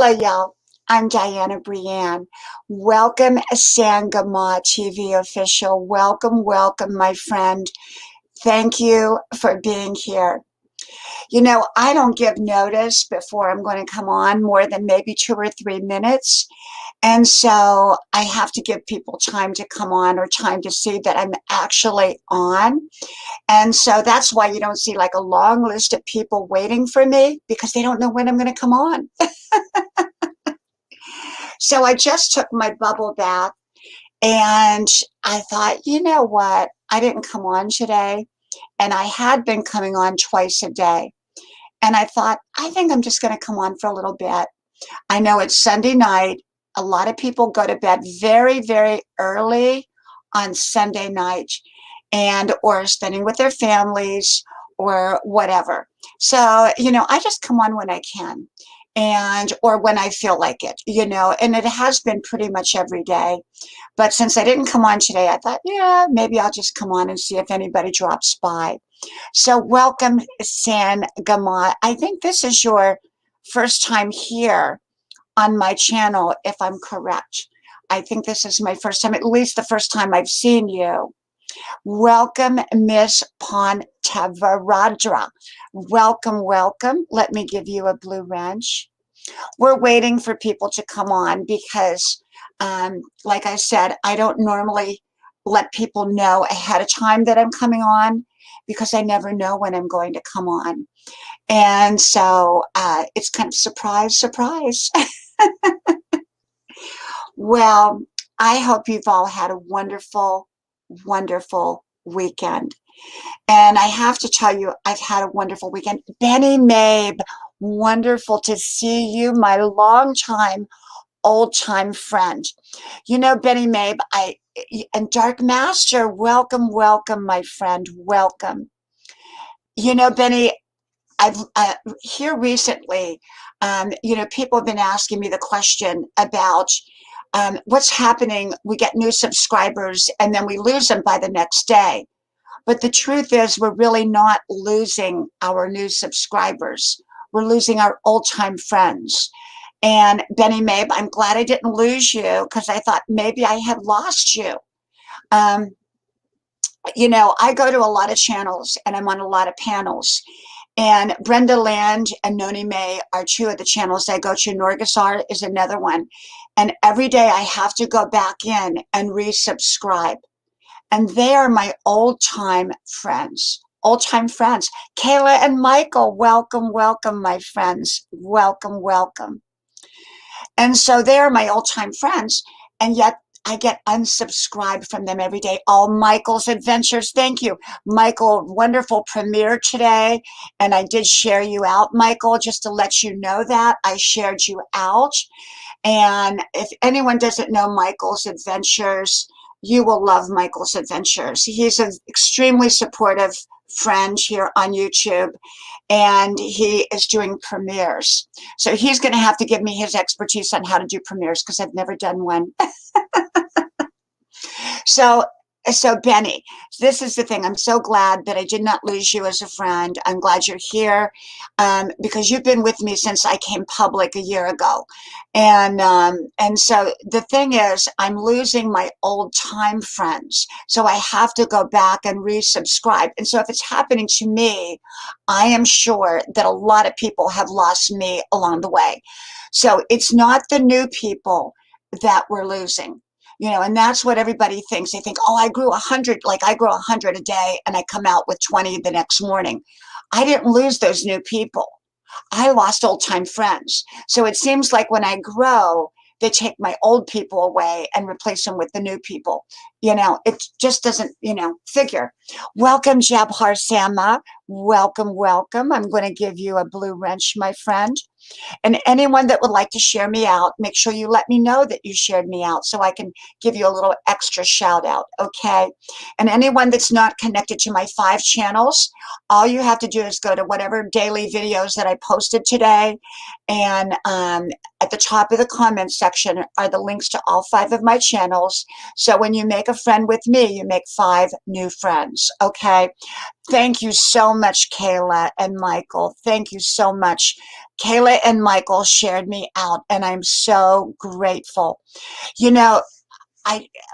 Hello, y'all. I'm Dianna Brianne. Welcome, Sangama TV official. Welcome, welcome, my friend. Thank you for being here. You know, I don't give notice before I'm going to come on more than maybe 2 or 3 minutes. And so I have to give people time to come on or time to see that I'm actually on. And so that's why you don't see like a long list of people waiting for me because they don't know when I'm going to come on. So I just took my bubble bath and I thought, you know what? I didn't come on today and I had been coming on twice a day. And I thought, I think I'm just going to come on for a little bit. I know it's Sunday night. A lot of people go to bed very, very early on Sunday night and or spending with their families or whatever. So, you know, I just come on when I can and or when I feel like it, you know, and it has been pretty much every day. But since I didn't come on today, I thought, yeah, maybe I'll just come on and see if anybody drops by. So welcome, San Gamat. I think this is your first time here on my channel, if I'm correct. I think this is my first time, at least the first time I've seen you. Welcome, Miss Pontavaradra. Welcome, welcome. Let me give you a blue wrench. We're waiting for people to come on because, like I said, I don't normally let people know ahead of time that I'm coming on because I never know when I'm going to come on. And so it's kind of surprise, surprise. Well, I hope you've all had a wonderful, wonderful weekend. And I have to tell you, I've had a wonderful weekend. Benny Mabe, wonderful to see you, my longtime, old-time friend. You know, Benny Mabe, and Dark Master, welcome, welcome, my friend, welcome. You know, Benny, I've here recently, you know, people have been asking me the question about what's happening. We get new subscribers and then we lose them by the next day. But the truth is we're really not losing our new subscribers. We're losing our old-time friends. And Benny Mabe, I'm glad I didn't lose you because I thought maybe I had lost you. You know, I go to a lot of channels and I'm on a lot of panels. And Brenda Land and Noni May are two of the channels I go to. Norgasar is another one. And every day I have to go back in and resubscribe. And they are my old-time friends. Old-time friends. Kayla and Michael, welcome, welcome, my friends. Welcome, welcome. And so they are my old-time friends. And yet I get unsubscribed from them every day. All Michael's Adventures, thank you. Michael, wonderful premiere today. And I did share you out, Michael, just to let you know that. I shared you out. And if anyone doesn't know Michael's Adventures, you will love Michael's Adventures. He's an extremely supportive friend here on YouTube, and he is doing premieres. So he's going to have to give me his expertise on how to do premieres because I've never done one. So Benny, this is the thing. I'm so glad that I did not lose you as a friend. I'm glad you're here because you've been with me since I came public a year ago. And so the thing is, I'm losing my old time friends. So I have to go back and resubscribe. And so if it's happening to me, I am sure that a lot of people have lost me along the way. So it's not the new people that we're losing. You know, and that's what everybody thinks. They think, oh, I grew 100, like I grow 100 a day and I come out with 20 the next morning. I didn't lose those new people. I lost old time friends. So it seems like when I grow, they take my old people away and replace them with the new people. You know, it just doesn't, you know, figure. Welcome, Jabhar Sama. Welcome, welcome. I'm going to give you a blue wrench, my friend. And anyone that would like to share me out, make sure you let me know that you shared me out so I can give you a little extra shout out, okay? And anyone that's not connected to my 5 channels, all you have to do is go to whatever daily videos that I posted today and at the top of the comment section are the links to all 5 of my channels. So when you make a friend with me, you make 5 new friends, okay? Thank you so much, Kayla and Michael. Thank you so much. Kayla and Michael shared me out, and I'm so grateful. You know,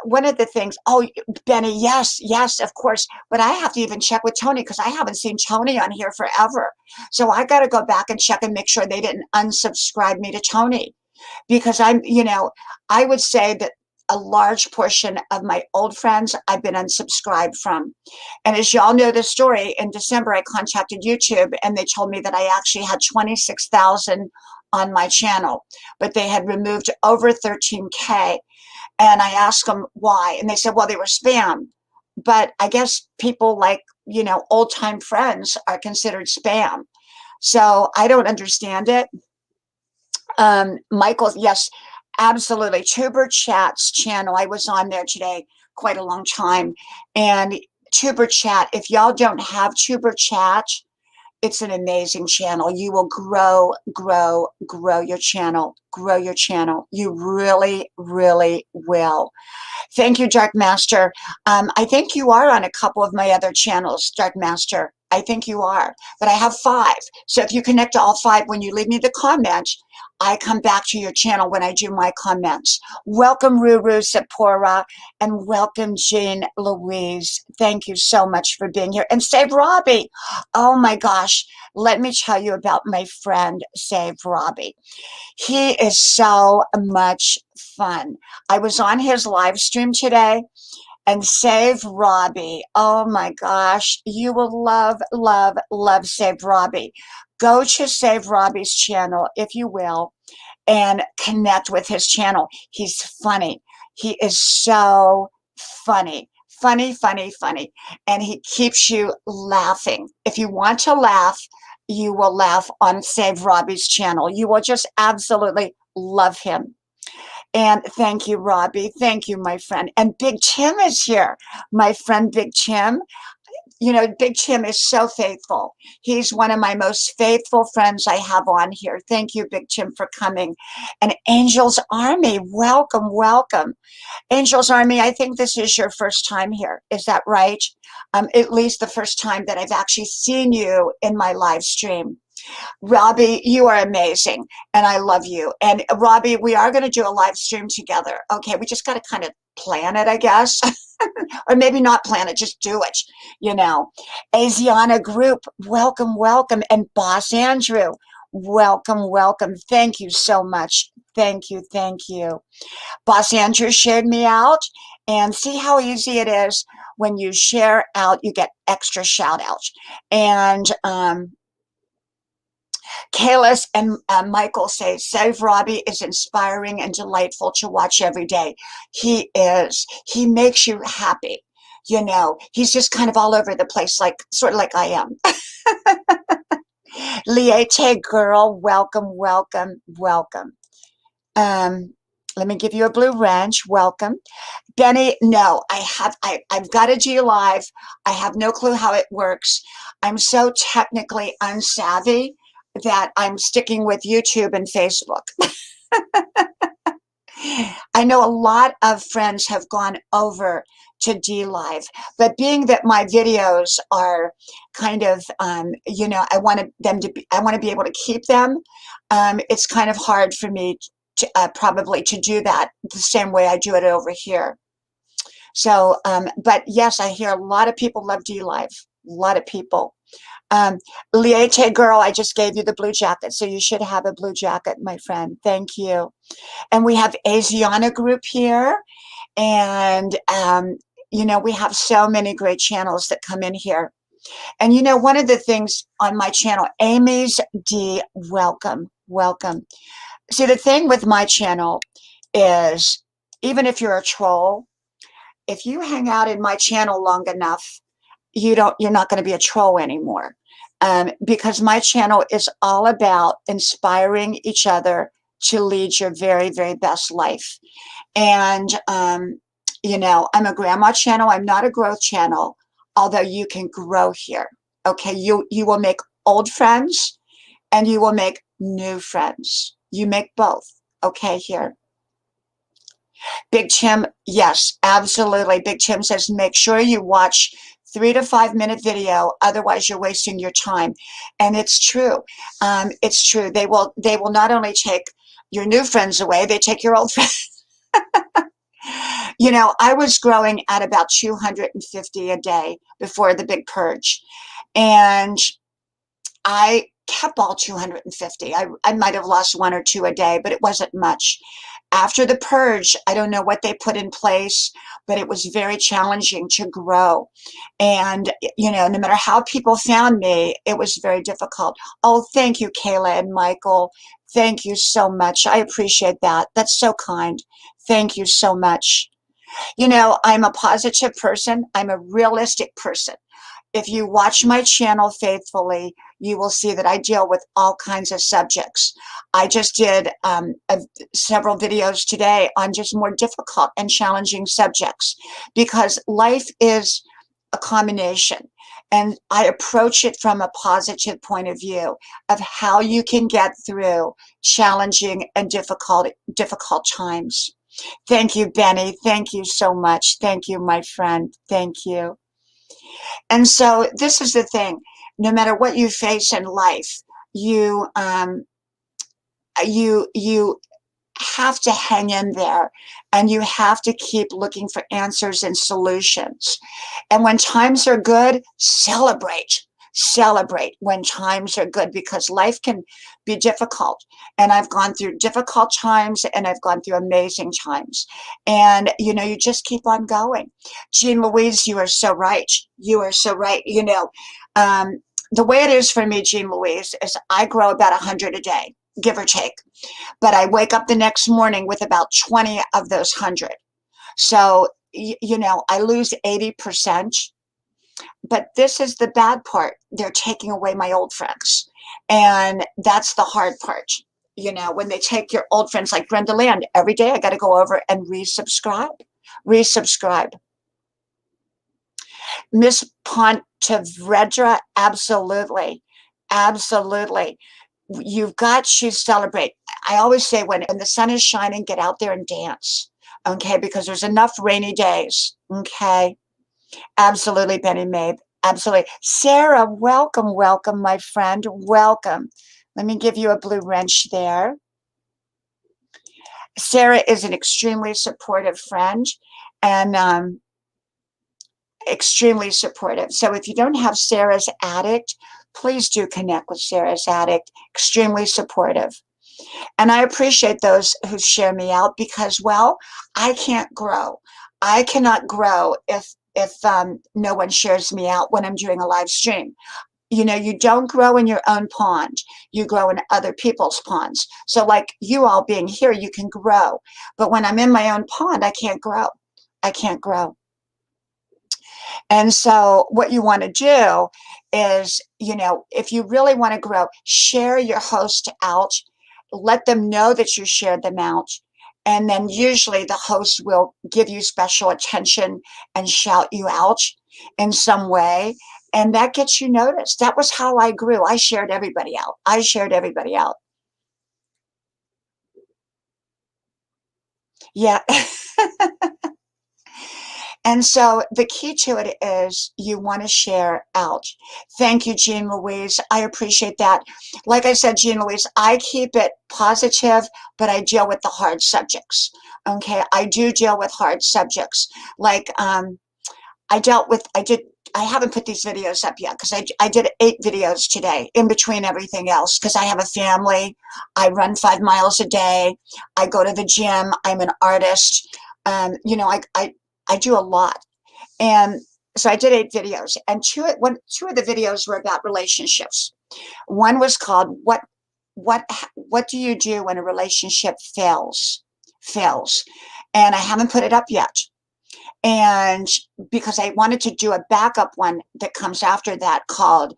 one of the things, oh, Benny, yes, yes, of course, but I have to even check with Tony because I haven't seen Tony on here forever. So I got to go back and check and make sure they didn't unsubscribe me to Tony, because I would say that a large portion of my old friends I've been unsubscribed from. And as y'all know the story, in December I contacted YouTube and they told me that I actually had 26,000 on my channel, but they had removed over 13K. And I asked them why, and they said, well, they were spam. But I guess people like, old time friends are considered spam. So I don't understand it. Michael, yes, absolutely. Tuber Chat's channel, I was on there today quite a long time. And Tuber Chat, if y'all don't have Tuber Chat, it's an amazing channel. You will grow your channel, grow your channel. You really, really will. Thank you, Dark Master. I think you are on a couple of my other channels, Dark Master. I think you are, but I have 5. So if you connect to all 5, when you leave me the comment, I come back to your channel when I do my comments. Welcome, Ruru Sapora, and welcome, Jean Louise. Thank you so much for being here. And Save Robbie. Oh my gosh, let me tell you about my friend, Save Robbie. He is so much fun. I was on his live stream today, and Save Robbie. Oh my gosh, you will love, love, love Save Robbie. Go to Save Robbie's channel, if you will, and connect with his channel. He's funny. He is so funny. Funny, funny, funny. And he keeps you laughing. If you want to laugh, you will laugh on Save Robbie's channel. You will just absolutely love him. And thank you, Robbie. Thank you, my friend. And Big Tim is here. My friend, Big Tim. Big Tim is so faithful. He's one of my most faithful friends I have on here. Thank you, Big Tim, for coming. And Angel's Army, welcome, welcome. Angel's Army, I think this is your first time here. Is that right? At least the first time that I've actually seen you in my live stream. Robbie, you are amazing, and I love you. And Robbie, we are going to do a live stream together. Okay, we just got to kind of plan it, I guess. Or maybe not plan it, just do it, Asiana Group, welcome, welcome. And Boss Andrew, welcome, welcome. Thank you so much. Thank you, thank you. Boss Andrew shared me out, and see how easy it is. When you share out, you get extra shout outs. And Kalis and Michael say, Save Robbie is inspiring and delightful to watch every day. He is. He makes you happy. He's just kind of all over the place, sort of like I am. Liete girl, welcome, welcome, welcome. Let me give you a blue wrench. Welcome. Benny, no, I've got a G Live. I have no clue how it works. I'm so technically unsavvy that I'm sticking with YouTube and Facebook. I know a lot of friends have gone over to D Live, but being that my videos are kind of, I want to be able to keep them. It's kind of hard for me to, probably to do that the same way I do it over here. So, but yes, I hear a lot of people love D Live. A lot of people. Liete girl, I just gave you the blue jacket, so you should have a blue jacket, my friend. Thank you. And we have Asiana Group here, and we have so many great channels that come in here. And one of the things on my channel, Amy's D, welcome, welcome. See, the thing with my channel is, even if you're a troll, if you hang out in my channel long enough, you're not going to be a troll anymore. Because my channel is all about inspiring each other to lead your very, very best life. And, I'm a grandma channel. I'm not a growth channel, although you can grow here. Okay, you will make old friends and you will make new friends. You make both. okay here. Big Tim, yes, absolutely. Big Tim says, make sure you watch 3 to 5 minute video, otherwise you're wasting your time. And it's true. It's true. They will not only take your new friends away, they take your old friends. You know, I was growing at about 250 a day before the big purge. And I kept all 250. I might have lost one or two a day, but it wasn't much. After the purge, I don't know what they put in place, but it was very challenging to grow. And, you know, no matter how people found me, it was very difficult. Oh, thank you, Kayla and Michael. Thank you so much. I appreciate that. That's so kind. Thank you so much. You know, I'm a positive person. I'm a realistic person. If you watch my channel faithfully, you will see that I deal with all kinds of subjects. I just did several videos today on just more difficult and challenging subjects because life is a combination. And I approach it from a positive point of view of how you can get through challenging and difficult times. Thank you, Benny. Thank you so much. Thank you, my friend. Thank you. And so this is the thing, no matter what you face in life, you you have to hang in there and you have to keep looking for answers and solutions. And when times are good, celebrate. Celebrate when times are good because life can be difficult. And I've gone through difficult times and I've gone through amazing times. And, you know, you just keep on going. Jean Louise, you are so right. You are so right. You know, the way it is for me, Jean Louise, is I grow about 100 a day, give or take. But I wake up the next morning with about 20 of those 100. So, you know, I lose 80%. But this is the bad part. They're taking away my old friends. And that's the hard part. You know, when they take your old friends like Brenda Land, every day I got to go over and resubscribe. Resubscribe. Miss Pontevedra, absolutely. Absolutely. You've got to celebrate. I always say when the sun is shining, get out there and dance. Okay, because there's enough rainy days. Okay. Absolutely, Benny Mabe. Absolutely. Sarah, welcome, welcome, my friend. Welcome. Let me give you a blue wrench there. Sarah is an extremely supportive friend and extremely supportive. So if you don't have Sarah's Addict, please do connect with Sarah's Addict. Extremely supportive. And I appreciate those who share me out because, well, I can't grow. I cannot grow if no one shares me out when I'm doing a live stream. You know, you don't grow in your own pond. You grow in other people's ponds. So like you all being here, you can grow. But when I'm in my own pond, I can't grow. I can't grow. And so what you want to do is, you know, if you really want to grow, share your host out. Let them know that you shared them out. And then usually the host will give you special attention and shout you out in some way. And that gets you noticed. That was how I grew. I shared everybody out. I shared everybody out. Yeah. And so the key to it is you want to share out. Thank you, Jean Louise. I appreciate that. Like I said, Jean Louise, I keep it positive, but I deal with the hard subjects. Okay, I do deal with hard subjects. Like I haven't put these videos up yet because I did 8 videos today in between everything else because I have a family. I run 5 miles a day. I go to the gym. I'm an artist. You know, I do a lot. And so I did 8 videos and two of the videos were about relationships. One was called what do you do when a relationship fails? And I haven't put it up yet. And because I wanted to do a backup one that comes after that called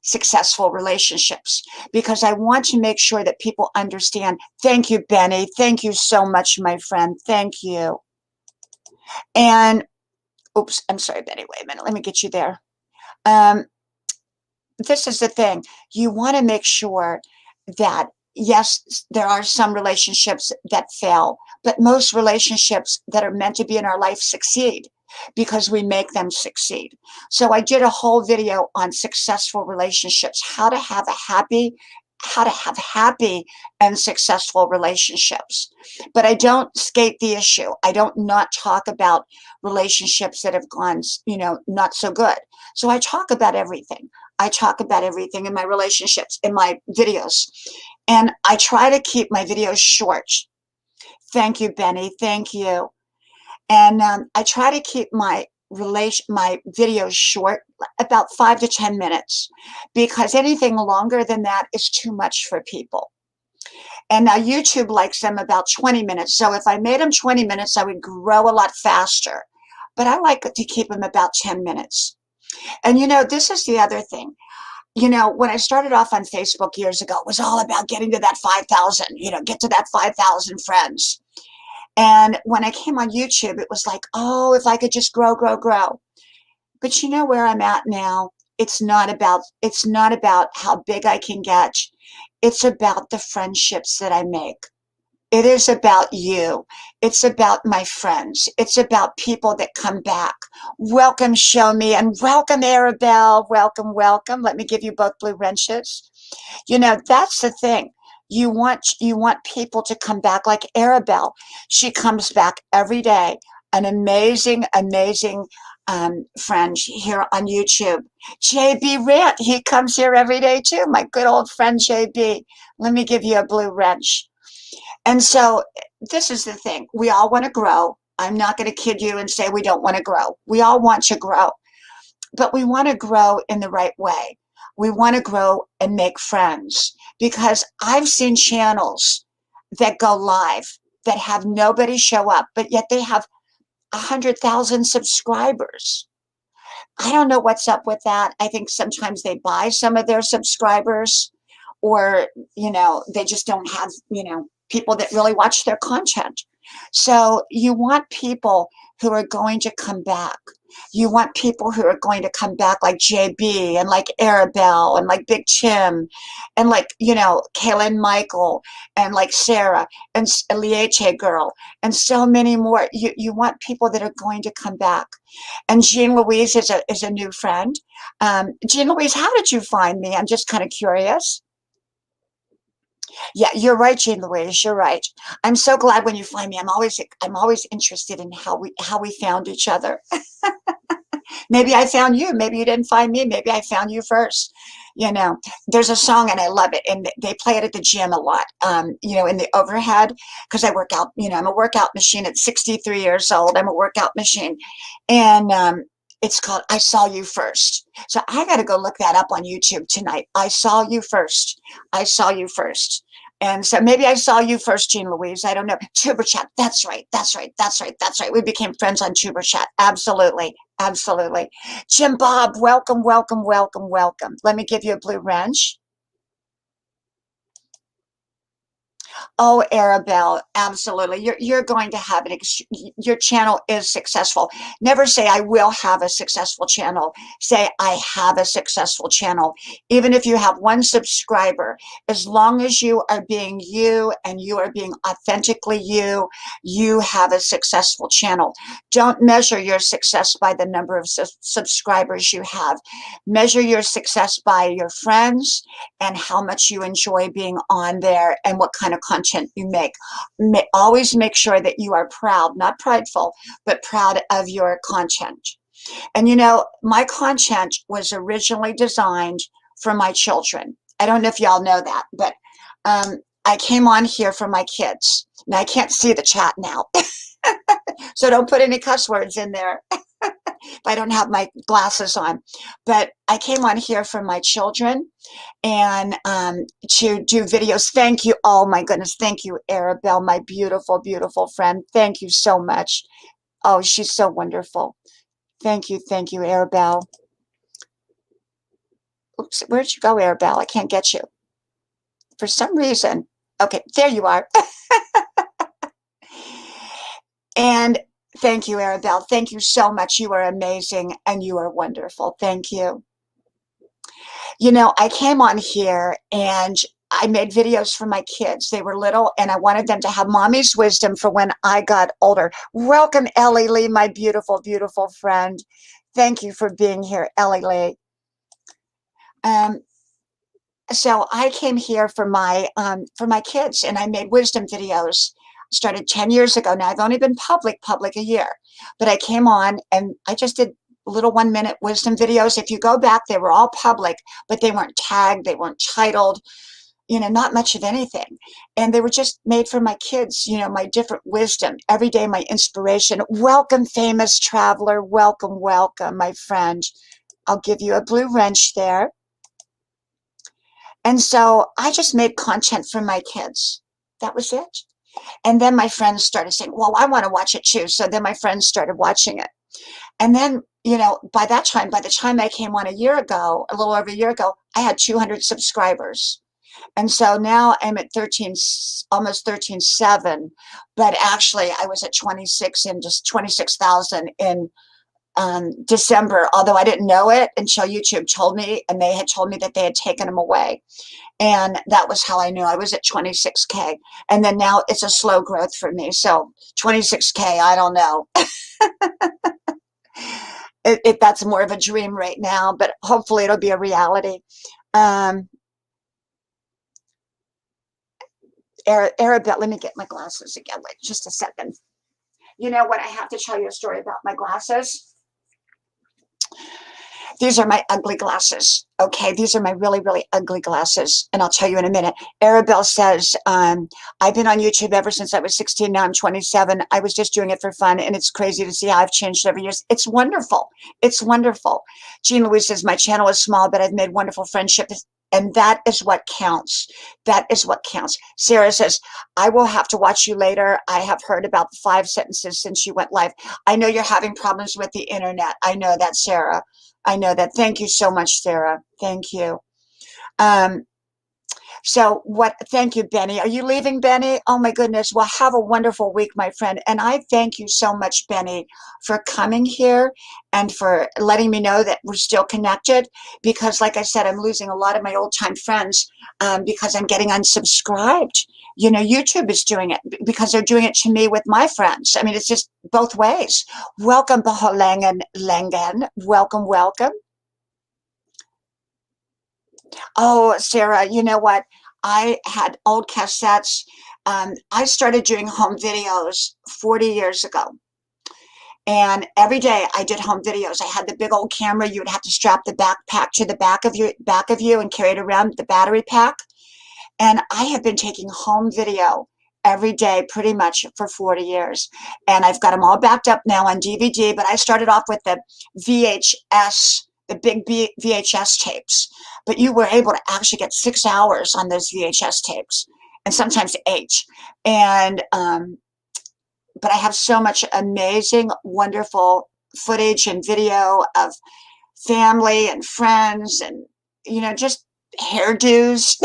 Successful Relationships, because I want to make sure that people understand. Thank you, Benny. Thank you so much, my friend. Thank you. And oops, I'm sorry, Benny. Wait a minute. Let me get you there. This is the thing. You want to make sure that yes, there are some relationships that fail, but most relationships that are meant to be in our life succeed because we make them succeed. So I did a whole video on successful relationships, how to have happy and successful relationships. But I don't skate the issue. I don't not talk about relationships that have gone, not so good. So I talk about everything. I talk about everything in my relationships, in my videos. And I try to keep my videos short. Thank you, Benny. Thank you. And I try to keep my videos short, about 5 to 10 minutes, because anything longer than that is too much for people. And now YouTube likes them about 20 minutes. So if I made them 20 minutes, I would grow a lot faster. But I like to keep them about 10 minutes. And this is the other thing. When I started off on Facebook years ago, it was all about getting to that 5,000, get to that 5,000 friends. And when I came on YouTube, it was like, oh, if I could just grow, grow, grow. But where I'm at now, it's not about how big I can get. It's about the friendships that I make. It is about you. It's about my friends. It's about people that come back. Welcome, Show Me, and welcome, Arabelle. Welcome, welcome. Let me give you both blue wrenches. That's the thing. You want people to come back like Arabelle. She comes back every day. An amazing, amazing friend here on YouTube. JB Rant, he comes here every day too. My good old friend JB. Let me give you a blue wrench. And so this is the thing. We all want to grow. I'm not going to kid you and say we don't want to grow. We all want to grow, but we want to grow in the right way. We want to grow and make friends, because I've seen channels that go live that have nobody show up, but yet they have 100,000 subscribers. I don't know what's up with that. I think sometimes they buy some of their subscribers, or, they just don't have, people that really watch their content. So you want people who are going to come back. You want people who are going to come back like JB and like Arabelle and like Big Tim and like, Kaylin Michael and like Sarah and Liete Girl and so many more. You want people that are going to come back. And Jean Louise is a new friend. Jean Louise, how did you find me? I'm just kind of curious. Yeah, you're right, Jean Louise. You're right. I'm so glad when you find me. I'm always interested in how we found each other. Maybe I found you. Maybe you didn't find me. Maybe I found you first. There's a song and I love it, and they play it at the gym a lot. In the overhead, because I work out. I'm a workout machine at 63 years old. I'm a workout machine, and it's called "I Saw You First." So I got to go look that up on YouTube tonight. I saw you first. I saw you first. And so maybe I saw you first, Jean Louise. I don't know. Tuber Chat. That's right. That's right. That's right. That's right. We became friends on Tuber Chat. Absolutely. Absolutely. Jim Bob, welcome, welcome, welcome, welcome. Let me give you a blue wrench. Oh, Arabelle, absolutely. You're going to have your channel is successful. Never say I will have a successful channel. Say I have a successful channel. Even if you have one subscriber, as long as you are being you and you are being authentically you, you have a successful channel. Don't measure your success by the number of subscribers you have. Measure your success by your friends and how much you enjoy being on there and what kind of content you make. Always make sure that you are proud, not prideful, but proud of your content. And my content was originally designed for my children. I don't know if y'all know that, but I came on here for my kids. Now I can't see the chat now, so don't put any cuss words in there. If I don't have my glasses on. But I came on here for my children and to do videos. Thank you. Oh my goodness. Thank you, Arabelle, my beautiful, beautiful friend. Thank you so much. Oh, she's so wonderful. Thank you, Arabelle. Oops, where'd you go, Arabelle? I can't get you. For some reason. Okay, there you are. And thank you, Arabelle. Thank you so much. You are amazing and you are wonderful. Thank you. I came on here and I made videos for my kids. They were little, and I wanted them to have mommy's wisdom for when I got older. Welcome, Ellie Lee, my beautiful, beautiful friend. Thank you for being here, Ellie Lee. So I came here for my kids, and I made wisdom videos. Started 10 years ago now. I've only been public a year, but I came on and I just did little 1-minute wisdom videos. If you go back, they were all public, but they weren't tagged, they weren't titled, not much of anything. And they were just made for my kids, my different wisdom, every day, my inspiration. Welcome, famous traveler. Welcome, welcome, my friend. I'll give you a blue wrench there. And so I just made content for my kids. That was it. And then my friends started saying, well, I want to watch it too. So then my friends started watching it. And then, by the time I came on a year ago, a little over a year ago, I had 200 subscribers. And so now I'm at 13, almost 13.7, but actually I was at 26 and just 26,000 in December, although I didn't know it until YouTube told me, and they had told me that they had taken them away. And that was how I knew I was at 26K. And then now it's a slow growth for me. So 26K, I don't know. That's more of a dream right now, but hopefully it'll be a reality. Arabelle, let me get my glasses again. Wait just a second. You know what? I have to tell you a story about my glasses. These are my ugly glasses. Okay, these are my really, really ugly glasses. And I'll tell you in a minute. Arabelle says, I've been on YouTube ever since I was 16. Now I'm 27. I was just doing it for fun. And it's crazy to see how I've changed over years. It's wonderful. It's wonderful. Jean Louise says, my channel is small, but I've made wonderful friendships. And that is what counts. That is what counts. Sarah says, I will have to watch you later. I have heard about the 5 sentences since you went live. I know you're having problems with the internet. I know that, Sarah. I know that. Thank you so much, Sarah. Thank you. Thank you, Benny. Are you leaving, Benny? Oh my goodness. Well, have a wonderful week, my friend. And I thank you so much, Benny, for coming here and for letting me know that we're still connected, because like I said, I'm losing a lot of my old time friends because I'm getting unsubscribed. YouTube is doing it because they're doing it to me with my friends. I mean, it's just both ways. Welcome, Baholangan. Welcome, welcome. Oh, Sarah, you know what? I had old cassettes. I started doing home videos 40 years ago. And every day I did home videos. I had the big old camera. You would have to strap the backpack to the back of you and carry it around, the battery pack. And I have been taking home video every day pretty much for 40 years. And I've got them all backed up now on DVD, but I started off with the VHS, the big VHS tapes. But you were able to actually get 6 hours on those VHS tapes, and sometimes 8. And but I have so much amazing, wonderful footage and video of family and friends and, just hairdos.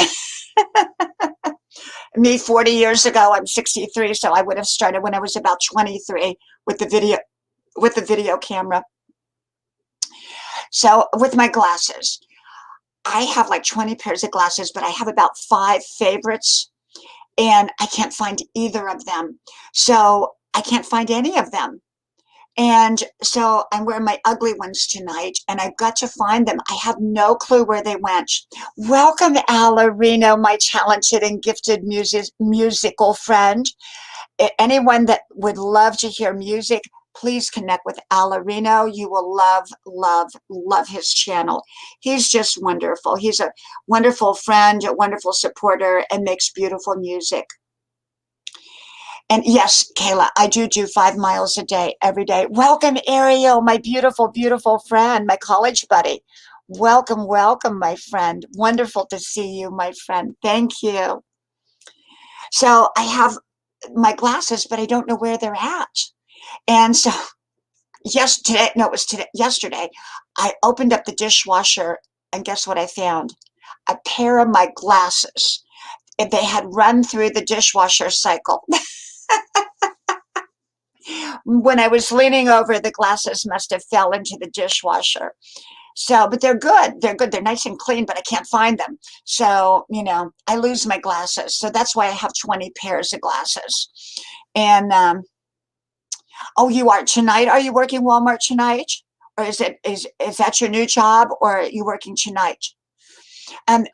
Me 40 years ago, I'm 63, so I would have started when I was about 23 with the video camera. So with my glasses, I have like 20 pairs of glasses, but I have about 5 favorites, and I can't find either of them. So I can't find any of them. And so I'm wearing my ugly ones tonight, and I've got to find them. I have no clue where they went. Welcome, Ala Reno, my talented and gifted musical friend. Anyone that would love to hear music, please connect with Ala Reno. You will love, love, love his channel. He's just wonderful. He's a wonderful friend, a wonderful supporter, and makes beautiful music. And yes, Kayla, I do 5 miles a day, every day. Welcome, Ariel, my beautiful, beautiful friend, my college buddy. Welcome, welcome, my friend. Wonderful to see you, my friend. Thank you. So I have my glasses, but I don't know where they're at. And so yesterday, I opened up the dishwasher, and guess what I found? A pair of my glasses. They had run through the dishwasher cycle. When I was leaning over, the glasses must have fell into the dishwasher. So, but they're good. They're good. They're nice and clean, but I can't find them. So, I lose my glasses. So that's why I have 20 pairs of glasses. And, oh, you are tonight? Are you working Walmart tonight? Or is that your new job, or are you working tonight?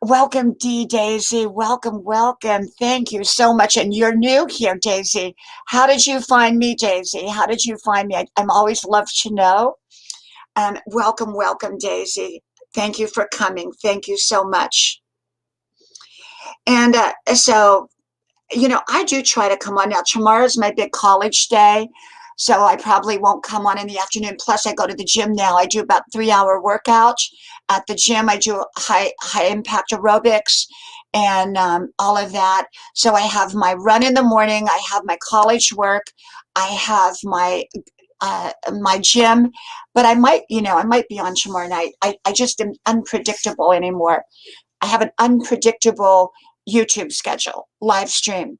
Welcome, Daisy. Welcome, welcome. Thank you so much. And you're new here, Daisy. How did you find me, Daisy? How did you find me? I'm always love to know. Welcome, welcome, Daisy. Thank you for coming. Thank you so much. And so, I do try to come on now. Tomorrow's my big college day, so I probably won't come on in the afternoon. Plus, I go to the gym now. I do about 3-hour workouts at the gym. I do high impact aerobics and all of that. So I have my run in the morning. I have my college work. I have my gym, but I might be on tomorrow night. I just am unpredictable anymore. I have an unpredictable YouTube schedule, live stream.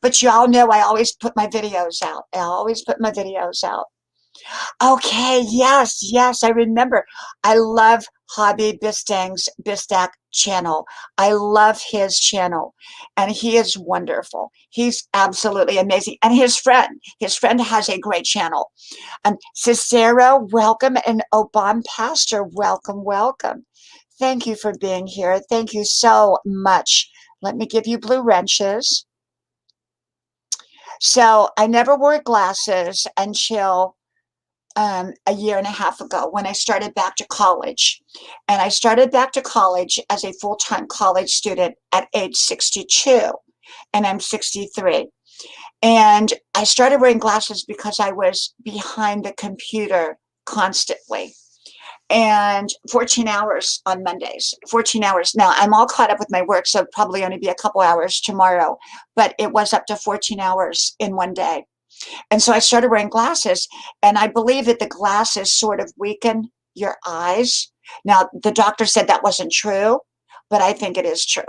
But y'all know I always put my videos out. I always put my videos out. Okay, yes, yes, I remember. I love Hobby Bistak channel. I love his channel, and he is wonderful. He's absolutely amazing. And his friend has a great channel. Cicero, welcome, and Obama Pastor, welcome, welcome. Thank you for being here. Thank you so much. Let me give you blue wrenches. So I never wore glasses until a year and a half ago when I started back to college. And I started back to college as a full-time college student at age 62, and I'm 63. And I started wearing glasses because I was behind the computer constantly. And 14 hours on Mondays, 14 hours. Now I'm all caught up with my work, so probably only be a couple hours tomorrow, but it was up to 14 hours in one day. And so I started wearing glasses, and I believe that the glasses sort of weaken your eyes. Now, the doctor said that wasn't true, but I think it is true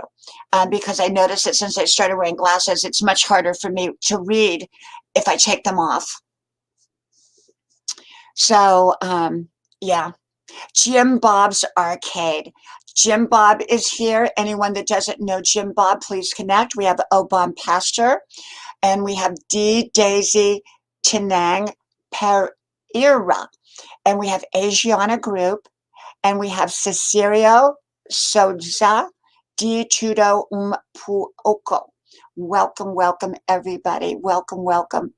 because I noticed that since I started wearing glasses, it's much harder for me to read if I take them off. So, yeah. Jim Bob's Arcade. Jim Bob is here. Anyone that doesn't know Jim Bob, please connect. We have Obama Pastor, and we have Daisy Tinang Pereira, and we have Asiana Group, and we have Cecilia Souza D Tudo Puoko. Welcome, welcome, everybody. Welcome, welcome.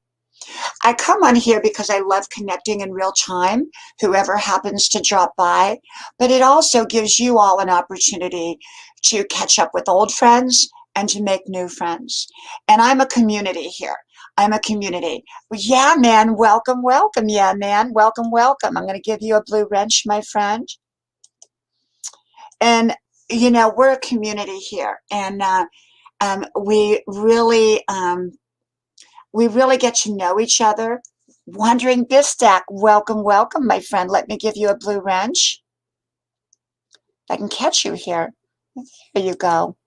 I come on here because I love connecting in real time, whoever happens to drop by, but it also gives you all an opportunity to catch up with old friends and to make new friends. And I'm a community here. I'm a community. Yeah, man, welcome, welcome. Yeah, man, welcome, welcome. I'm going to give you a blue wrench, my friend. And, we're a community here. And we really get to know each other. Wandering Bistak, welcome, welcome, my friend. Let me give you a blue wrench. If I can catch you here. There you go.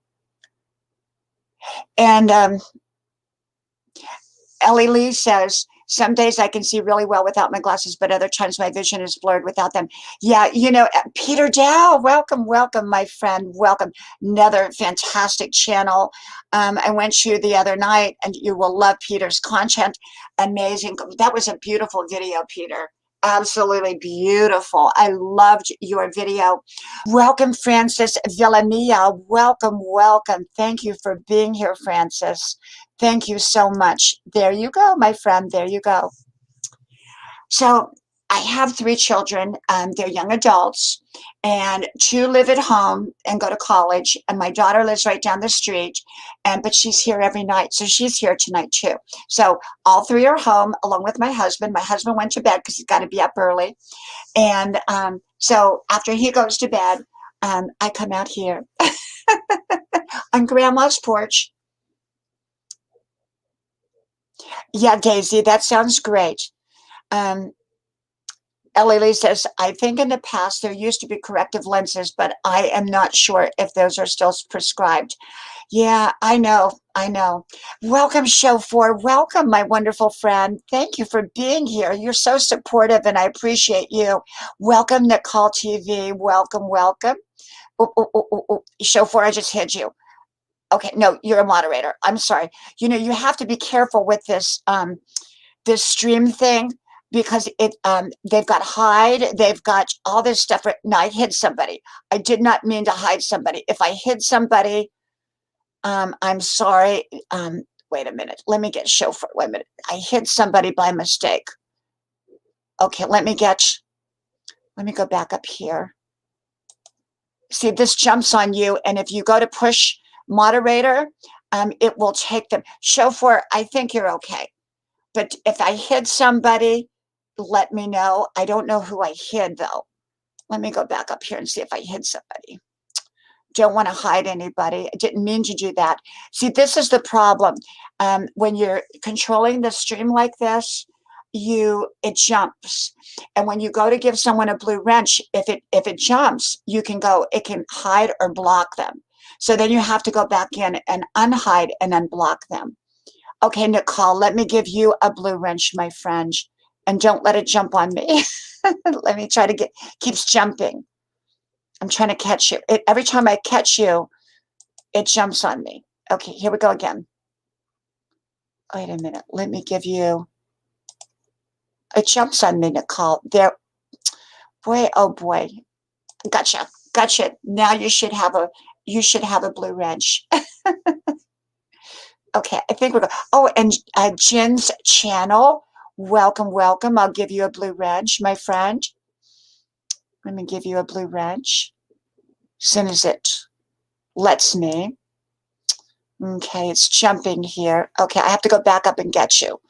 And Ellie Lee says, some days I can see really well without my glasses, but other times my vision is blurred without them. Yeah, Peter Dow, welcome, welcome, my friend, welcome. Another fantastic channel. I went to the other night, and you will love Peter's content. Amazing. That was a beautiful video, Peter. Absolutely beautiful. I loved your video. Welcome, Francis Villamilla. Welcome, welcome. Thank you for being here, Francis. Thank you so much. There you go, my friend. There you go. So I have 3 children. They're young adults, and 2 live at home and go to college. And my daughter lives right down the street, but she's here every night. So she's here tonight too. So all 3 are home along with my husband. My husband went to bed because he's got to be up early. And so after he goes to bed, I come out here on Grandma's porch. Yeah, Daisy, that sounds great. Ellie Lee says, I think in the past there used to be corrective lenses, but I am not sure if those are still prescribed. Yeah, I know. I know. Welcome, Show 4. Welcome, my wonderful friend. Thank you for being here. You're so supportive, and I appreciate you. Welcome, Nicole TV. Welcome, welcome. Oh, oh, oh, oh, oh. Show 4, I just hid you. Okay, no, you're a moderator. I'm sorry. You know, you have to be careful with this stream thing because they've got hide, they've got all this stuff. No, I hid somebody. I did not mean to hide somebody. If I hid somebody, I'm sorry. Wait a minute. Let me get Show 4. Wait a minute. I hit somebody by mistake. Okay, let me go back up here. See, this jumps on you, and if you go to push moderator, it will take them. Show 4, I think you're okay. But if I hid somebody, let me know. I don't know who I hid, though. Let me go back up here and see if I hid somebody. Don't want to hide anybody. I didn't mean to do that. See, this is the problem. When you're controlling the stream like this, it jumps. And when you go to give someone a blue wrench, if it jumps, it can hide or block them. So then you have to go back in and unhide and unblock them. Okay, Nicole, let me give you a blue wrench, my friend. And don't let it jump on me. Let me try to keeps jumping. I'm trying to catch you. Every time I catch you, it jumps on me. Okay, here we go again. Wait a minute. Let me give you. It jumps on me, Nicole. There. Boy, oh boy. Gotcha. Gotcha. Now you should have a blue wrench. Okay, I think we're going. Oh, and Jin's channel. Welcome, welcome. I'll give you a blue wrench, my friend. Let me give you a blue wrench. As soon as it lets me. Okay, it's jumping here. Okay, I have to go back up and get you.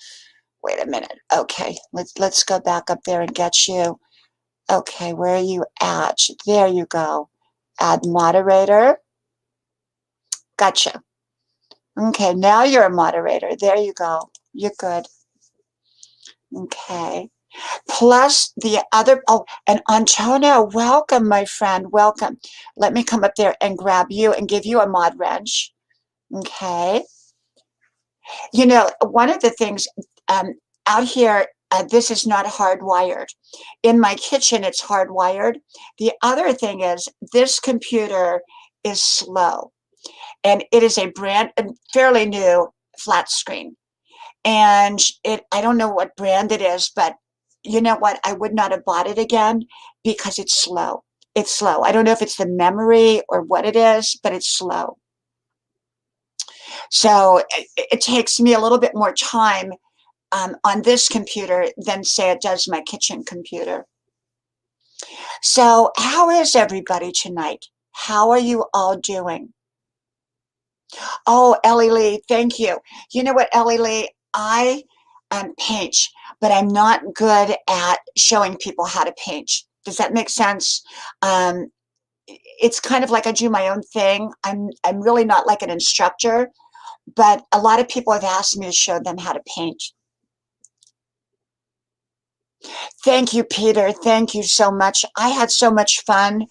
Wait a minute. Okay, let's go back up there and get you. Okay, where are you at? There you go. Add moderator. Gotcha. Okay, now you're a moderator. There you go. You're good. Okay. Plus the other, oh, and Antonio, welcome, my friend, welcome. Let me come up there and grab you and give you a mod wrench. Okay. You know, one of the things out here, this is not hardwired. In my kitchen, it's hardwired. The other thing is this computer is slow, and it is a fairly new flat screen. And I don't know what brand it is, but you know what? I would not have bought it again because it's slow. It's slow. I don't know if it's the memory or what it is, but it's slow. So it takes me a little bit more time on this computer than, say, it does my kitchen computer. So how is everybody tonight? How are you all doing? Oh, Ellie Lee, thank you. You know what, Ellie Lee? I paint, but I'm not good at showing people how to paint. Does that make sense? It's kind of like I do my own thing. I'm really not like an instructor, but a lot of people have asked me to show them how to paint. Thank you, Peter. Thank you so much. I had so much fun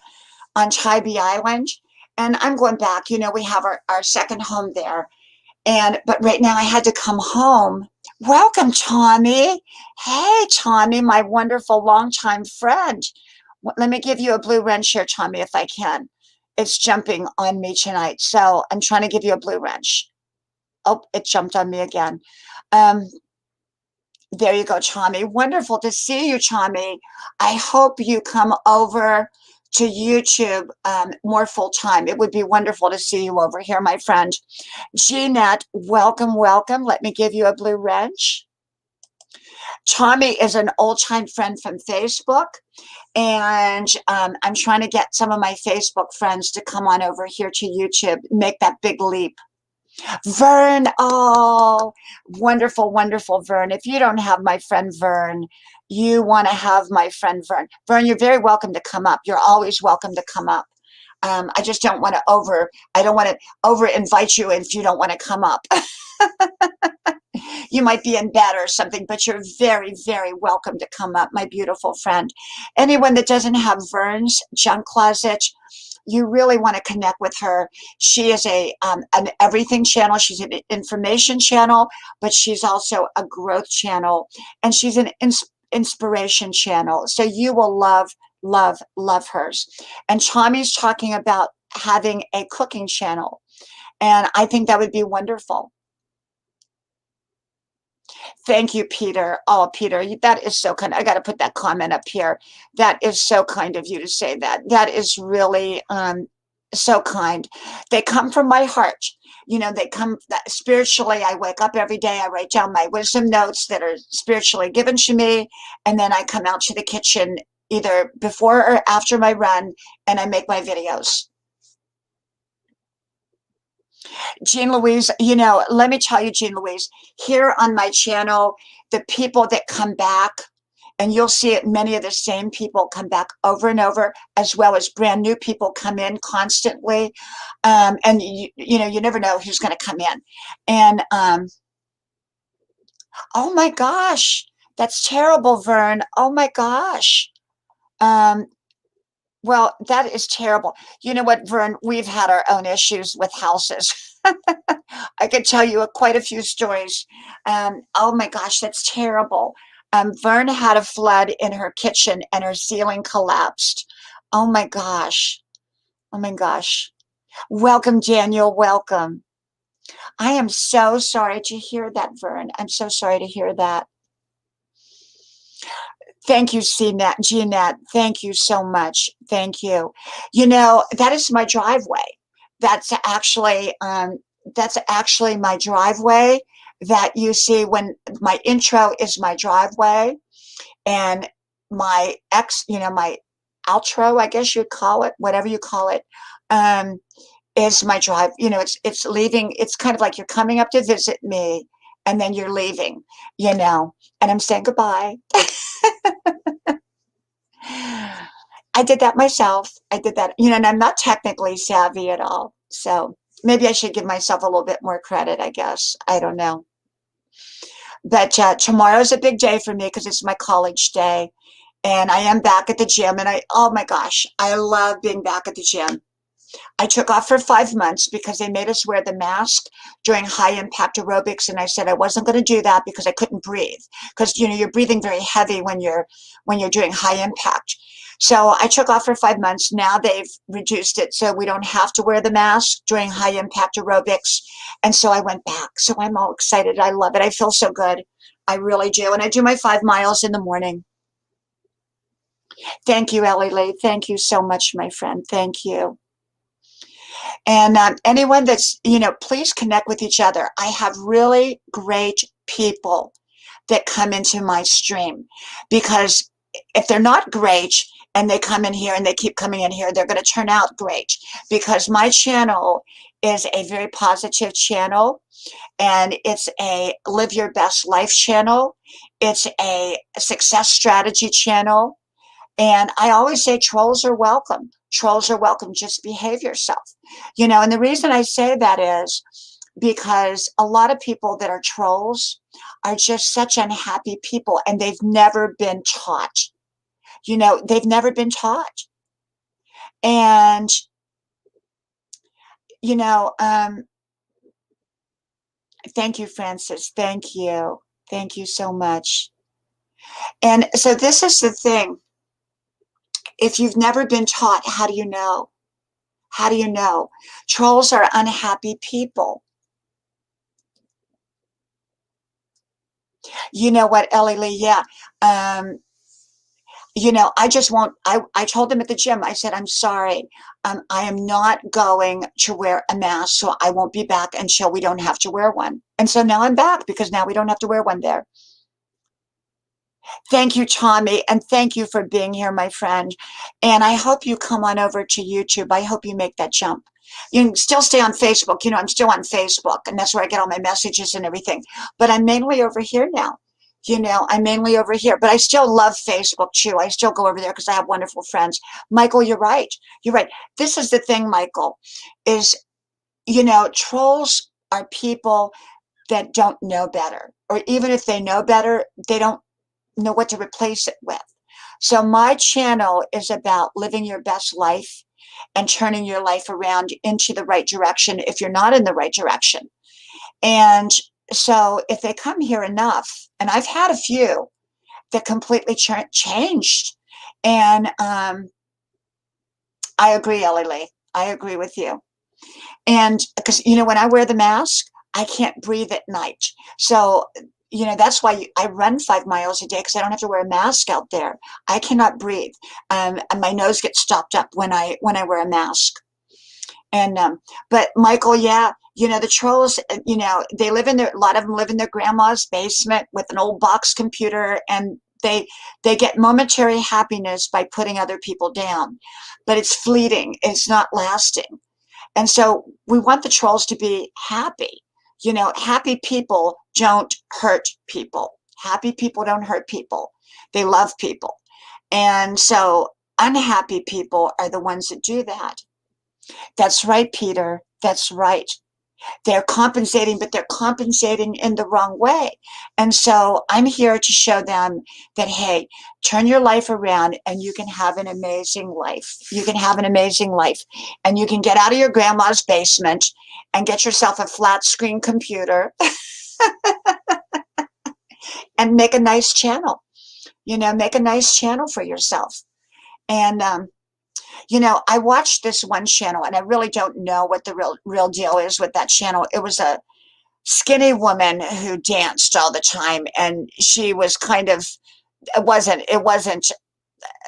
on Tybee Island, and I'm going back. You know, we have our second home there. But right now I had to come home. Welcome, Tommy. Hey, Tommy, my wonderful longtime friend. Let me give you a blue wrench here, Tommy, if I can. It's jumping on me tonight, so I'm trying to give you a blue wrench. Oh, it jumped on me again. There you go, Tommy. Wonderful to see you, Tommy. I hope you come over to YouTube more full time. It would be wonderful to see you over here, my friend. Jeanette, welcome, welcome. Let me give you a blue wrench. Tommy is an old-time friend from Facebook, and I'm trying to get some of my Facebook friends to come on over here to YouTube, make that big leap. Vern, oh, wonderful, wonderful Vern. If you don't have my friend Vern, you want to have my friend Vern. Vern, you're very welcome to come up. You're always welcome to come up. I just don't want to I don't want to over invite you if you don't want to come up. You might be in bed or something, but you're very, very welcome to come up, my beautiful friend. Anyone that doesn't have Vern's junk closet, you really want to connect with her. She is an everything channel. She's an information channel, but she's also a growth channel, and she's an inspiration channel. So you will love, love, love hers. And Tommy's talking about having a cooking channel, and I think that would be wonderful. Thank you, Peter. Oh, Peter, that is so kind. I got to put that comment up here. That is so kind of you to say that. That is really so kind. They come from my heart. You know, they come spiritually. I wake up every day. I write down my wisdom notes that are spiritually given to me. And then I come out to the kitchen either before or after my run, and I make my videos. Jean Louise, you know, let me tell you, Jean Louise, here on my channel, the people that come back, and you'll see it, many of the same people come back over and over, as well as brand new people come in constantly. And you know, you never know who's going to come in. And oh my gosh, that's terrible, Vern. Oh my gosh. Um, well, that is terrible. You know what, Vern? We've had our own issues with houses. I could tell you quite a few stories. Oh my gosh, that's terrible. Vern had a flood in her kitchen and her ceiling collapsed. Oh my gosh. Oh my gosh. Welcome, Daniel. Welcome. I am so sorry to hear that, Vern. I'm so sorry to hear that. Thank you, Jeanette. Thank you so much. Thank you. You know, that is my driveway. That's actually my driveway that you see when my intro is my driveway, and my my outro, I guess you'd call it, whatever you call it, um, is my drive. You know, it's leaving. It's kind of like you're coming up to visit me, and then you're leaving, you know, and I'm saying goodbye. I did that myself. I did that, you know, and I'm not technically savvy at all. So maybe I should give myself a little bit more credit, I guess. I don't know. But tomorrow's a big day for me because it's my college day. And I am back at the gym. And oh my gosh, I love being back at the gym. I took off for 5 months because they made us wear the mask during high impact aerobics, and I said I wasn't going to do that because I couldn't breathe, because you know you're breathing very heavy when you're doing high impact. So I took off for 5 months. Now they've reduced it so we don't have to wear the mask during high impact aerobics, and so I went back. So I'm all excited. I love it. I feel so good. I really do. And I do my 5 miles in the morning. Thank you, Ellie Lee. Thank you so much, my friend. Thank you. And anyone that's, you know, please connect with each other. I have really great people that come into my stream, because if they're not great and they come in here and they keep coming in here, they're going to turn out great, because my channel is a very positive channel, and it's a live your best life channel. It's a success strategy channel. And I always say trolls are welcome. Trolls are welcome. Just behave yourself. You know, and the reason I say that is because a lot of people that are trolls are just such unhappy people, and they've never been taught. You know, they've never been taught. And, you know, thank you, Francis. Thank you. Thank you so much. And so this is the thing. If you've never been taught, how do you know? How do you know? Trolls are unhappy people. You know what, Ellie Lee? Yeah. You know, I just won't. I told them at the gym, I said, I'm sorry. I am not going to wear a mask, so I won't be back until we don't have to wear one. And so now I'm back, because now we don't have to wear one there. Thank you, Tommy, and thank you for being here, my friend. And I hope you come on over to YouTube. I hope you make that jump. You can still stay on Facebook. You know, I'm still on Facebook, and that's where I get all my messages and everything. But I'm mainly over here now. You know, I'm mainly over here. But I still love Facebook, too. I still go over there because I have wonderful friends. Michael, you're right. You're right. This is the thing, Michael, is, you know, trolls are people that don't know better, or even if they know better, they don't know what to replace it with. So my channel is about living your best life and turning your life around into the right direction if you're not in the right direction. And so if they come here enough, and I've had a few that completely changed. And I agree, Ellie Lee. I agree with you. And because, you know, when I wear the mask, I can't breathe at night. So, you know, that's why I run 5 miles a day, because I don't have to wear a mask out there. I cannot breathe. And my nose gets stopped up when I wear a mask. And but Michael, yeah, you know, the trolls, you know, they live in a lot of them live in their grandma's basement with an old box computer, and they get momentary happiness by putting other people down, but it's fleeting. It's not lasting. And so we want the trolls to be happy. You know, happy people don't hurt people. Happy people don't hurt people. They love people. And so unhappy people are the ones that do that. That's right, Peter. That's right. They're compensating, but they're compensating in the wrong way. And so I'm here to show them that, hey, turn your life around and you can have an amazing life. You can have an amazing life. And you can get out of your grandma's basement and get yourself a flat screen computer and make a nice channel. You know, make a nice channel for yourself. And you know, I watched this one channel, and I really don't know what the real deal is with that channel. It was a skinny woman who danced all the time, and she was kind of, it wasn't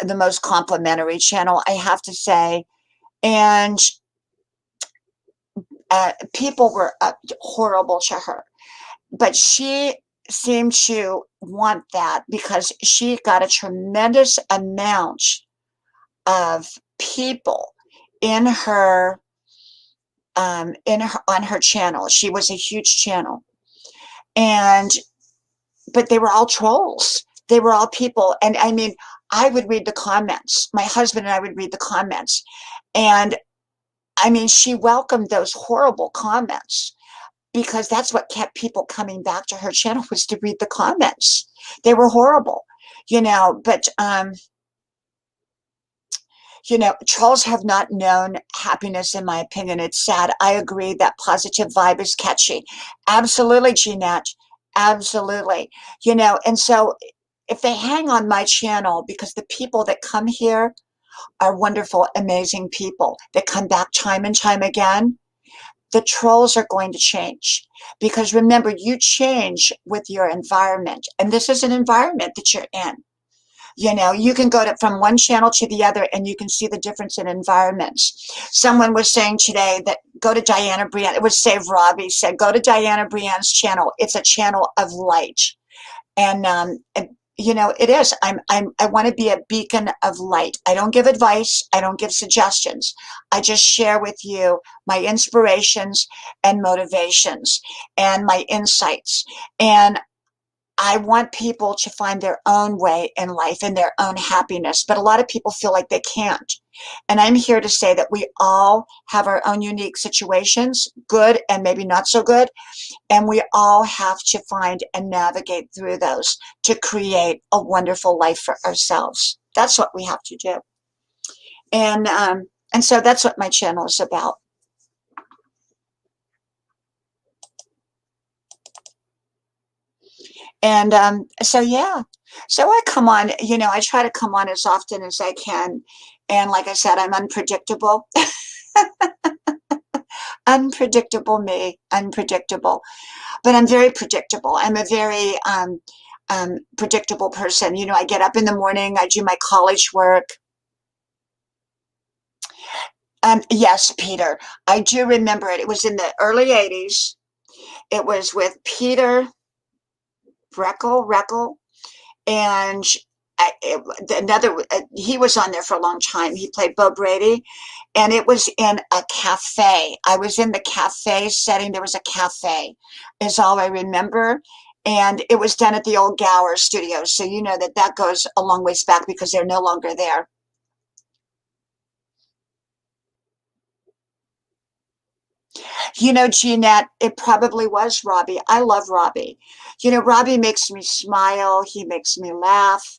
the most complimentary channel, I have to say. And people were horrible to her, but she seemed to want that because she got a tremendous amount of people in her on her channel. She was a huge channel, and but they were all trolls. They were all people, and I mean, I would read the comments. My husband and I would read the comments, and I mean, she welcomed those horrible comments because that's what kept people coming back to her channel, was to read the comments. They were horrible, you know, but you know, trolls have not known happiness, in my opinion. It's sad. I agree that positive vibe is catchy. Absolutely, Jeanette. Absolutely. You know, and so if they hang on my channel, because the people that come here are wonderful, amazing people that come back time and time again, the trolls are going to change. Because remember, you change with your environment. And this is an environment that you're in. You know, you can go from one channel to the other, and you can see the difference in environments. Someone was saying today that go to Diana Brianne. It was Save Robbie said, go to Diana Brianne's channel. It's a channel of light. And you know, it is. I want to be a beacon of light. I don't give advice. I don't give suggestions. I just share with you my inspirations and motivations and my insights. And I want people to find their own way in life and their own happiness, but a lot of people feel like they can't. And I'm here to say that we all have our own unique situations, good and maybe not so good, and we all have to find and navigate through those to create a wonderful life for ourselves. That's what we have to do. And so that's what my channel is about. And so, yeah, so I come on, you know, I try to come on as often as I can. And like I said, I'm unpredictable. Unpredictable me, unpredictable. But I'm very predictable. I'm a very predictable person. You know, I get up in the morning, I do my college work. Yes, Peter, I do remember it. It was in the early 80s. It was with Peter Reckel, and he was on there for a long time. He played Bo Brady, and it was in a cafe. I was in the cafe setting. There was a cafe, is all I remember. And it was done at the old Gower Studios. So you know that goes a long ways back because they're no longer there. You know, Jeanette, it probably was Robbie. I love Robbie. You know, Robbie makes me smile. He makes me laugh.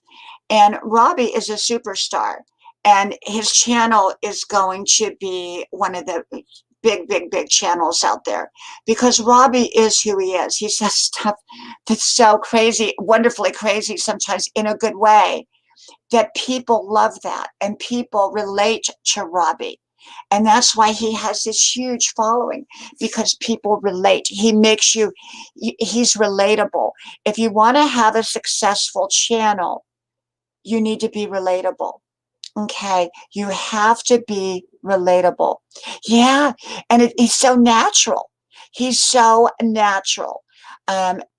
And Robbie is a superstar. And his channel is going to be one of the big, big, big channels out there because Robbie is who he is. He says stuff that's so crazy, wonderfully crazy, sometimes in a good way, that people love that and people relate to Robbie. And that's why he has this huge following because people relate. He makes you, he's relatable. If you want to have a successful channel, you need to be relatable. Okay, you have to be relatable. Yeah, and he's so natural. He's so natural,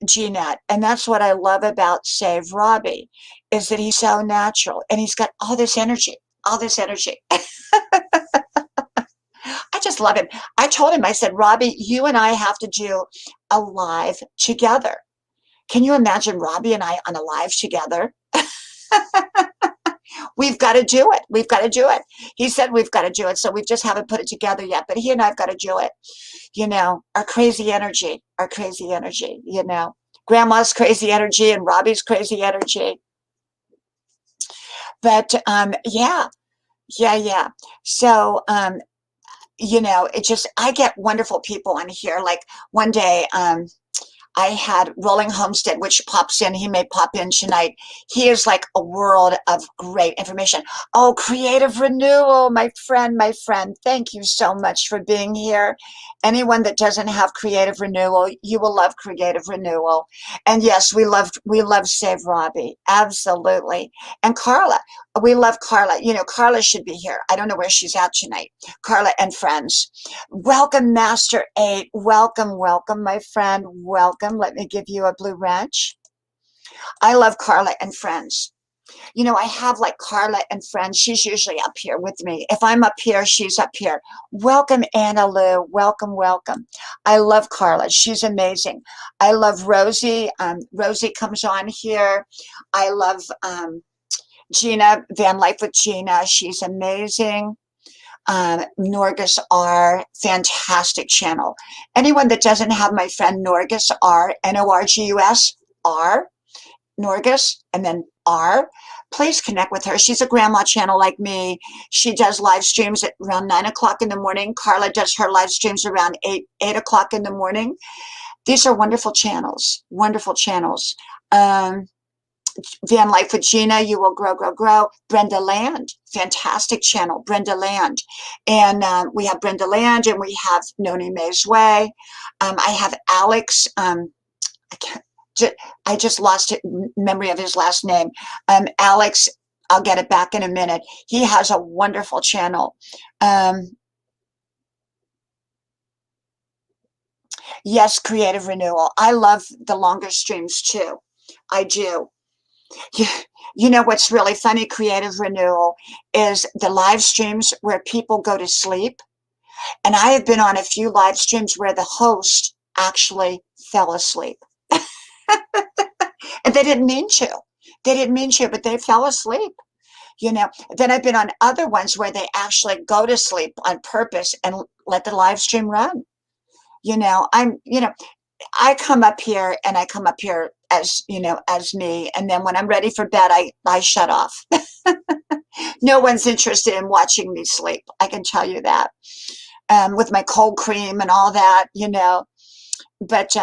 Jeanette. And that's what I love about Save Robbie, is that he's so natural and he's got all this energy, all this energy. I just love him. I told him, I said, Robbie, you and I have to do a live together. Can you imagine Robbie and I on a live together? We've got to do it. We've got to do it. He said we've got to do it. So we just haven't put it together yet. But he and I have got to do it. You know, our crazy energy, you know. Grandma's crazy energy and Robbie's crazy energy. But yeah, yeah, yeah. So, you know, it just, I get wonderful people on here. Like one day, I had Rolling Homestead, which pops in. He may pop in tonight. He is like a world of great information. Oh, Creative Renewal, my friend, my friend. Thank you so much for being here. Anyone that doesn't have Creative Renewal, you will love Creative Renewal. And yes, we love Save Robbie. Absolutely. And Carla, we love Carla. You know, Carla should be here. I don't know where she's at tonight. Carla and friends. Welcome, Master 8. Welcome, welcome, my friend. Welcome. Let me give you a blue wrench. I love Carla and friends. You know, I have like Carla and friends. She's usually up here with me. If I'm up here, she's up here. Welcome, Anna Lou. Welcome, welcome. I love Carla. She's amazing. I love Rosie. Rosie comes on here. I love Gina, Van Life with Gina. She's amazing. Norgus R, fantastic channel. Anyone that doesn't have my friend Norgus R, Norgus R, Norgus, and then R, please connect with her. She's a grandma channel like me. She does live streams at around 9 o'clock in the morning. Carla does her live streams around 8 o'clock in the morning. These are wonderful channels, wonderful channels. Van Life with Gina, You Will Grow, Grow, Grow. Brenda Land, fantastic channel, Brenda Land. And we have Brenda Land and we have Noni Mae's Way. I have Alex, I just lost memory of his last name. Alex, I'll get it back in a minute. He has a wonderful channel. Yes, Creative Renewal. I love the longer streams too. I do. You know what's really funny, Creative Renewal, is the live streams where people go to sleep. And I have been on a few live streams where the host actually fell asleep. And they didn't mean to. They didn't mean to, but they fell asleep. You know, then I've been on other ones where they actually go to sleep on purpose and let the live stream run. You know, I come up here and I come up here as, you know, as me. And then when I'm ready for bed, I shut off. No one's interested in watching me sleep. I can tell you that. With my cold cream and all that, you know, but,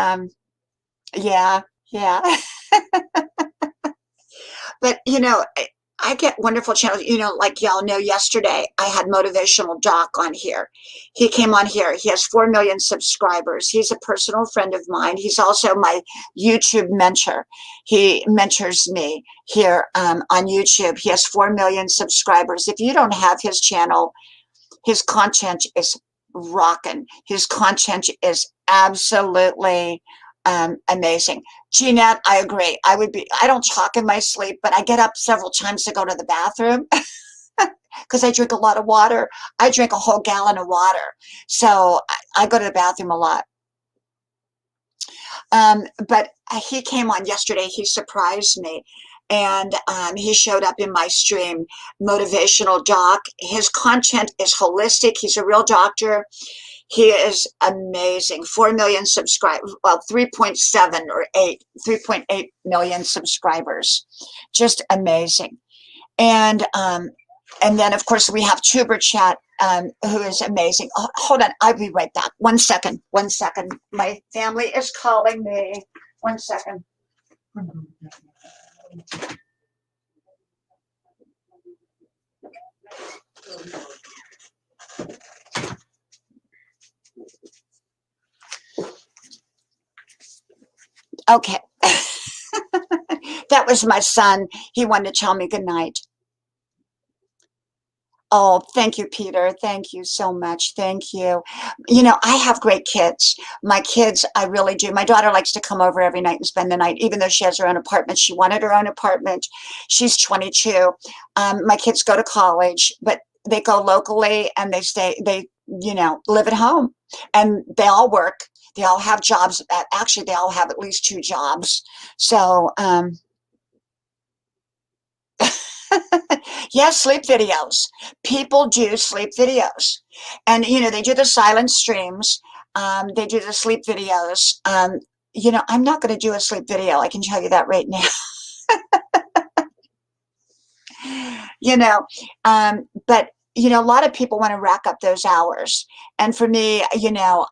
yeah, yeah. But, you know, I get wonderful channels. You know, like y'all know, yesterday I had Motivational Doc on here. He came on here. He has 4 million subscribers. He's a personal friend of mine. He's also my YouTube mentor. He mentors me here on YouTube. He has 4 million subscribers. If you don't have his channel, his content is rocking. His content is absolutely amazing. Jeanette, I agree. I don't talk in my sleep, but I get up several times to go to the bathroom because I drink a lot of water. I drink a whole gallon of water. So I go to the bathroom a lot. But he came on yesterday. He surprised me. And he showed up in my stream, Motivational Doc. His content is holistic. He's a real doctor. He is amazing. 4 million subscribers, well, 3.7 or 8, 3.8 million subscribers. Just amazing. And then of course we have Tuber Chat, who is amazing. Oh, hold on, I'll be right back. 1 second, 1 second. My family is calling me. 1 second. Okay. That was my son. He wanted to tell me good night. Oh, thank you, Peter. Thank you so much. Thank you. You know, I have great kids. My kids, I really do. My daughter likes to come over every night and spend the night, even though she has her own apartment. She wanted her own apartment. She's 22. My kids go to college, but they go locally and they stay, they, live at home, and they all work. They all have jobs. Actually, they all have at least 2 jobs. So, yes, sleep videos. People do sleep videos. And, they do the silent streams. They do the sleep videos. I'm not going to do a sleep video. I can tell you that right now. you know, but, a lot of people want to rack up those hours. And for me,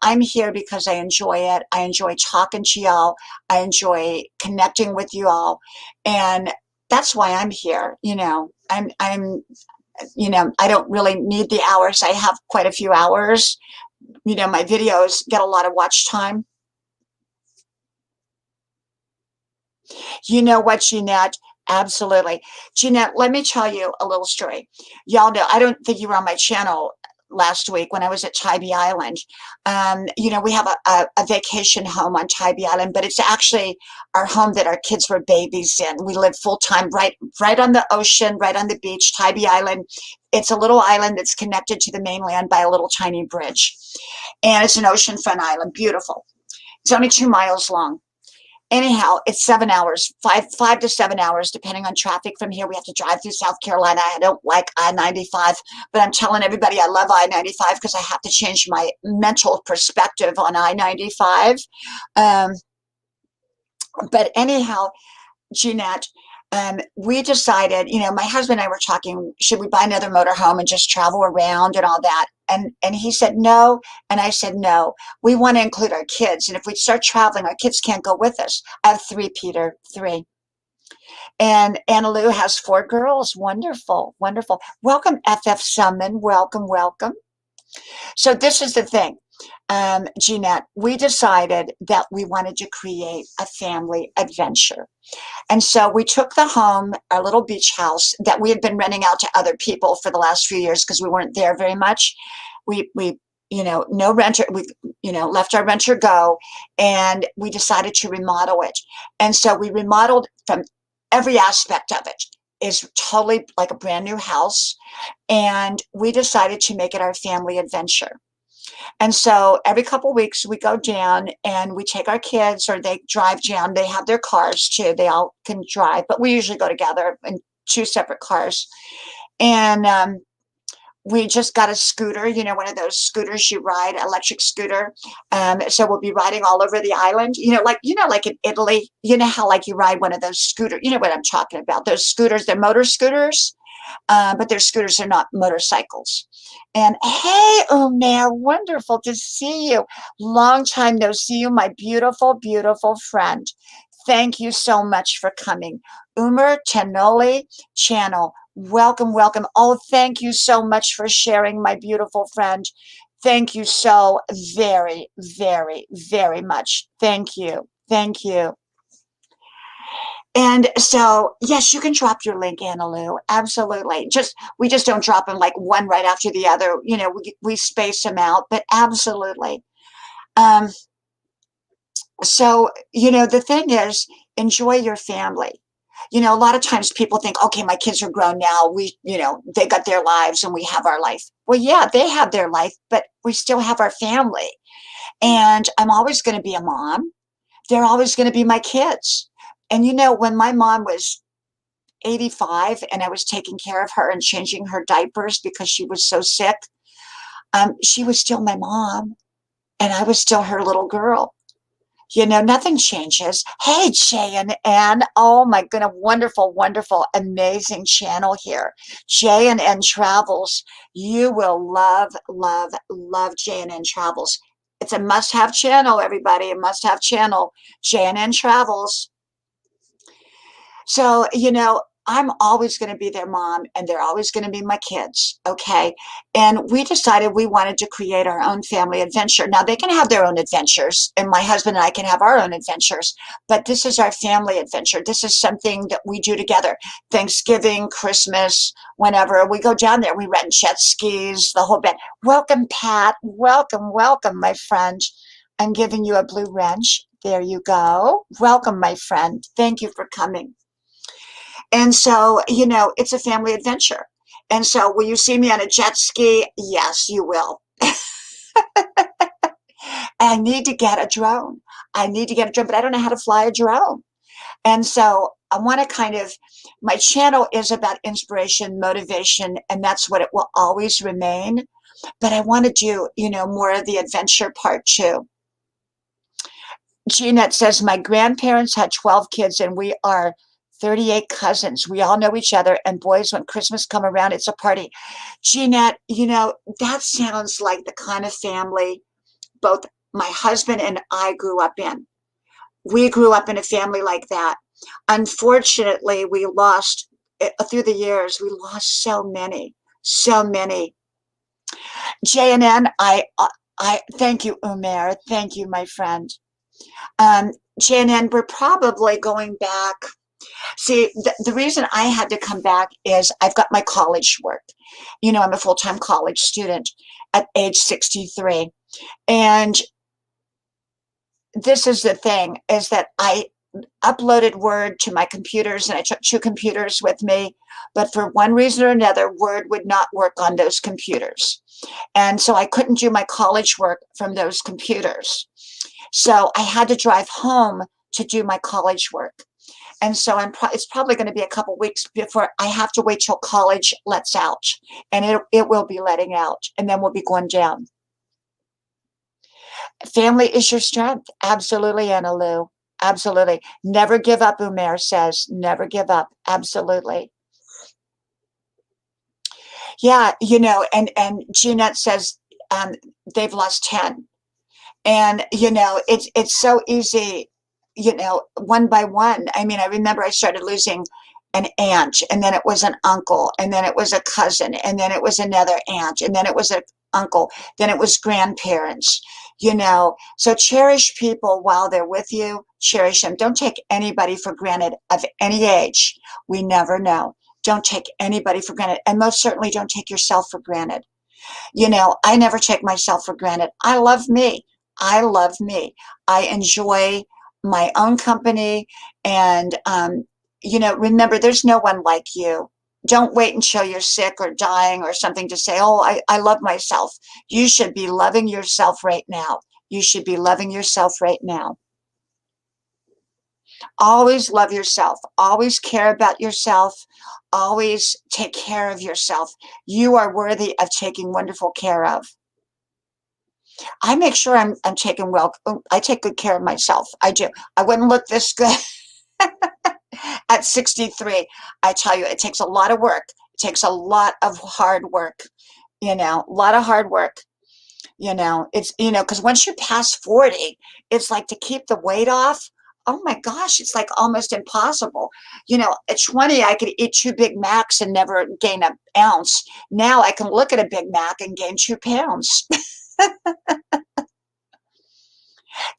I'm here because I enjoy it. I enjoy talking to y'all. I enjoy connecting with you all. And that's why I'm here. I don't really need the hours. I have quite a few hours. My videos get a lot of watch time. You know what, Jeanette? Absolutely. Jeanette, let me tell you a little story. Y'all know, I don't think you were on my channel last week when I was at Tybee Island. We have a vacation home on Tybee Island, but it's actually our home that our kids were babies in. We live full time right on the ocean, right on the beach, Tybee Island. It's a little island that's connected to the mainland by a little tiny bridge. And it's an oceanfront island, beautiful. It's only 2 miles long. Anyhow, it's 7 hours, five to 7 hours, depending on traffic from here. We have to drive through South Carolina. I don't like I-95, but I'm telling everybody I love I-95 because I have to change my mental perspective on I-95. But anyhow, Jeanette, we decided, my husband and I were talking, should we buy another motorhome and just travel around and all that? And he said no, and I said no. We want to include our kids, and if we start traveling, our kids can't go with us. I have 3, Peter, 3. And Anna Lou has 4 girls. Wonderful, wonderful. Welcome, FF Summon. Welcome, welcome. So this is the thing, Jeanette, we decided that we wanted to create a family adventure. And so we took the home, our little beach house that we had been renting out to other people for the last few years because we weren't there very much. We no renter, we, left our renter go, and we decided to remodel it. And so we remodeled from every aspect of it. Is totally like a brand new house. And we decided to make it our family adventure. And so every couple of weeks we go down and we take our kids, or they drive down. They have their cars too. They all can drive, but we usually go together in 2 separate cars. And we just got a scooter, one of those scooters you ride, electric scooter. So we'll be riding all over the island, like in Italy, how like you ride one of those scooters, you know what I'm talking about, those scooters, they're motor scooters, but their scooters are not motorcycles. And hey, Umair, wonderful to see you. Long time no see you, my beautiful, beautiful friend. Thank you so much for coming. Umar Tenoli channel. Welcome, welcome. Oh, thank you so much for sharing, my beautiful friend. Thank you so very, very, very much. Thank you. Thank you. And so, yes, you can drop your link, Anna Lou. Absolutely. We just don't drop them like one right after the other. We space them out, but absolutely. So, the thing is, enjoy your family. A lot of times people think, okay, my kids are grown now. They got their lives and we have our life. Well, yeah, they have their life, but we still have our family. And I'm always going to be a mom. They're always going to be my kids. And when my mom was 85 and I was taking care of her and changing her diapers because she was so sick, she was still my mom. and I was still her little girl. You know, nothing changes. Hey, Jay and Ann. Oh my goodness, wonderful, wonderful, amazing channel here. Jay and N Travels. You will love, love, love Jay and N Travels. It's a must-have channel, everybody. A must-have channel. Jay and N Travels. So, you know, I'm always going to be their mom and they're always going to be my kids. Okay. And we decided we wanted to create our own family adventure. Now, they can have their own adventures, and my husband and I can have our own adventures, but this is our family adventure. This is something that we do together. Thanksgiving, Christmas, whenever we go down there, we rent jet skis, the whole bit. Welcome, Pat. Welcome, welcome, my friend. I'm giving you a blue wrench. There you go. Welcome, my friend. Thank you for coming. And so, you know, it's a family adventure. And so, will you see me on a jet ski? Yes, you will. I need to get a drone. I need to get a drone, but I don't know how to fly a drone. And so, I want to kind of, my channel is about inspiration, motivation, and that's what it will always remain. But I want to do, you know, more of the adventure part too. Jeanette says, my grandparents had 12 kids and we are 38 cousins. We all know each other. And boys, when Christmas come around, it's a party. Jeanette, you know, that sounds like the kind of family both my husband and I grew up in. We grew up in a family like that. Unfortunately, we lost, through the years, we lost so many, so many. JNN, I thank you, Umair. Thank you, my friend. JNN, we're probably going back. See, the reason I had to come back is I've got my college work. You know, I'm a full-time college student at age 63. And this is the thing, is that I uploaded Word to my computers and I took 2 computers with me. But for one reason or another, Word would not work on those computers. And so I couldn't do my college work from those computers. So I had to drive home to do my college work. And so it's probably going to be a couple weeks before I have to wait till college lets out. And it will be letting out. And then we'll be going down. Family is your strength. Absolutely, Anna Lou. Absolutely. Never give up, Umair says. Never give up. Absolutely. Yeah, you know, and Jeanette says they've lost 10. And, you know, it's so easy, you know, one by one. I mean, I remember I started losing an aunt, and then it was an uncle, and then it was a cousin, and then it was another aunt, and then it was an uncle, then it was grandparents, you know. So cherish people while they're with you. Cherish them. Don't take anybody for granted of any age. We never know. Don't take anybody for granted. And most certainly don't take yourself for granted. You know, I never take myself for granted. I love me. I love me. I enjoy my own company. And, you know, remember, there's no one like you. Don't wait until you're sick or dying or something to say, oh, I love myself. You should be loving yourself right now. You should be loving yourself right now. Always love yourself. Always care about yourself. Always take care of yourself. You are worthy of taking wonderful care of. I make sure I'm taking I take good care of myself. I do. I wouldn't look this good at 63. I tell you, it takes a lot of work. It takes a lot of hard work, you know, a lot of hard work. You know, it's, you know, because once you pass 40, it's like to keep the weight off. Oh my gosh, it's like almost impossible. You know, at 20, I could eat 2 Big Macs and never gain an ounce. Now I can look at a Big Mac and gain 2 pounds.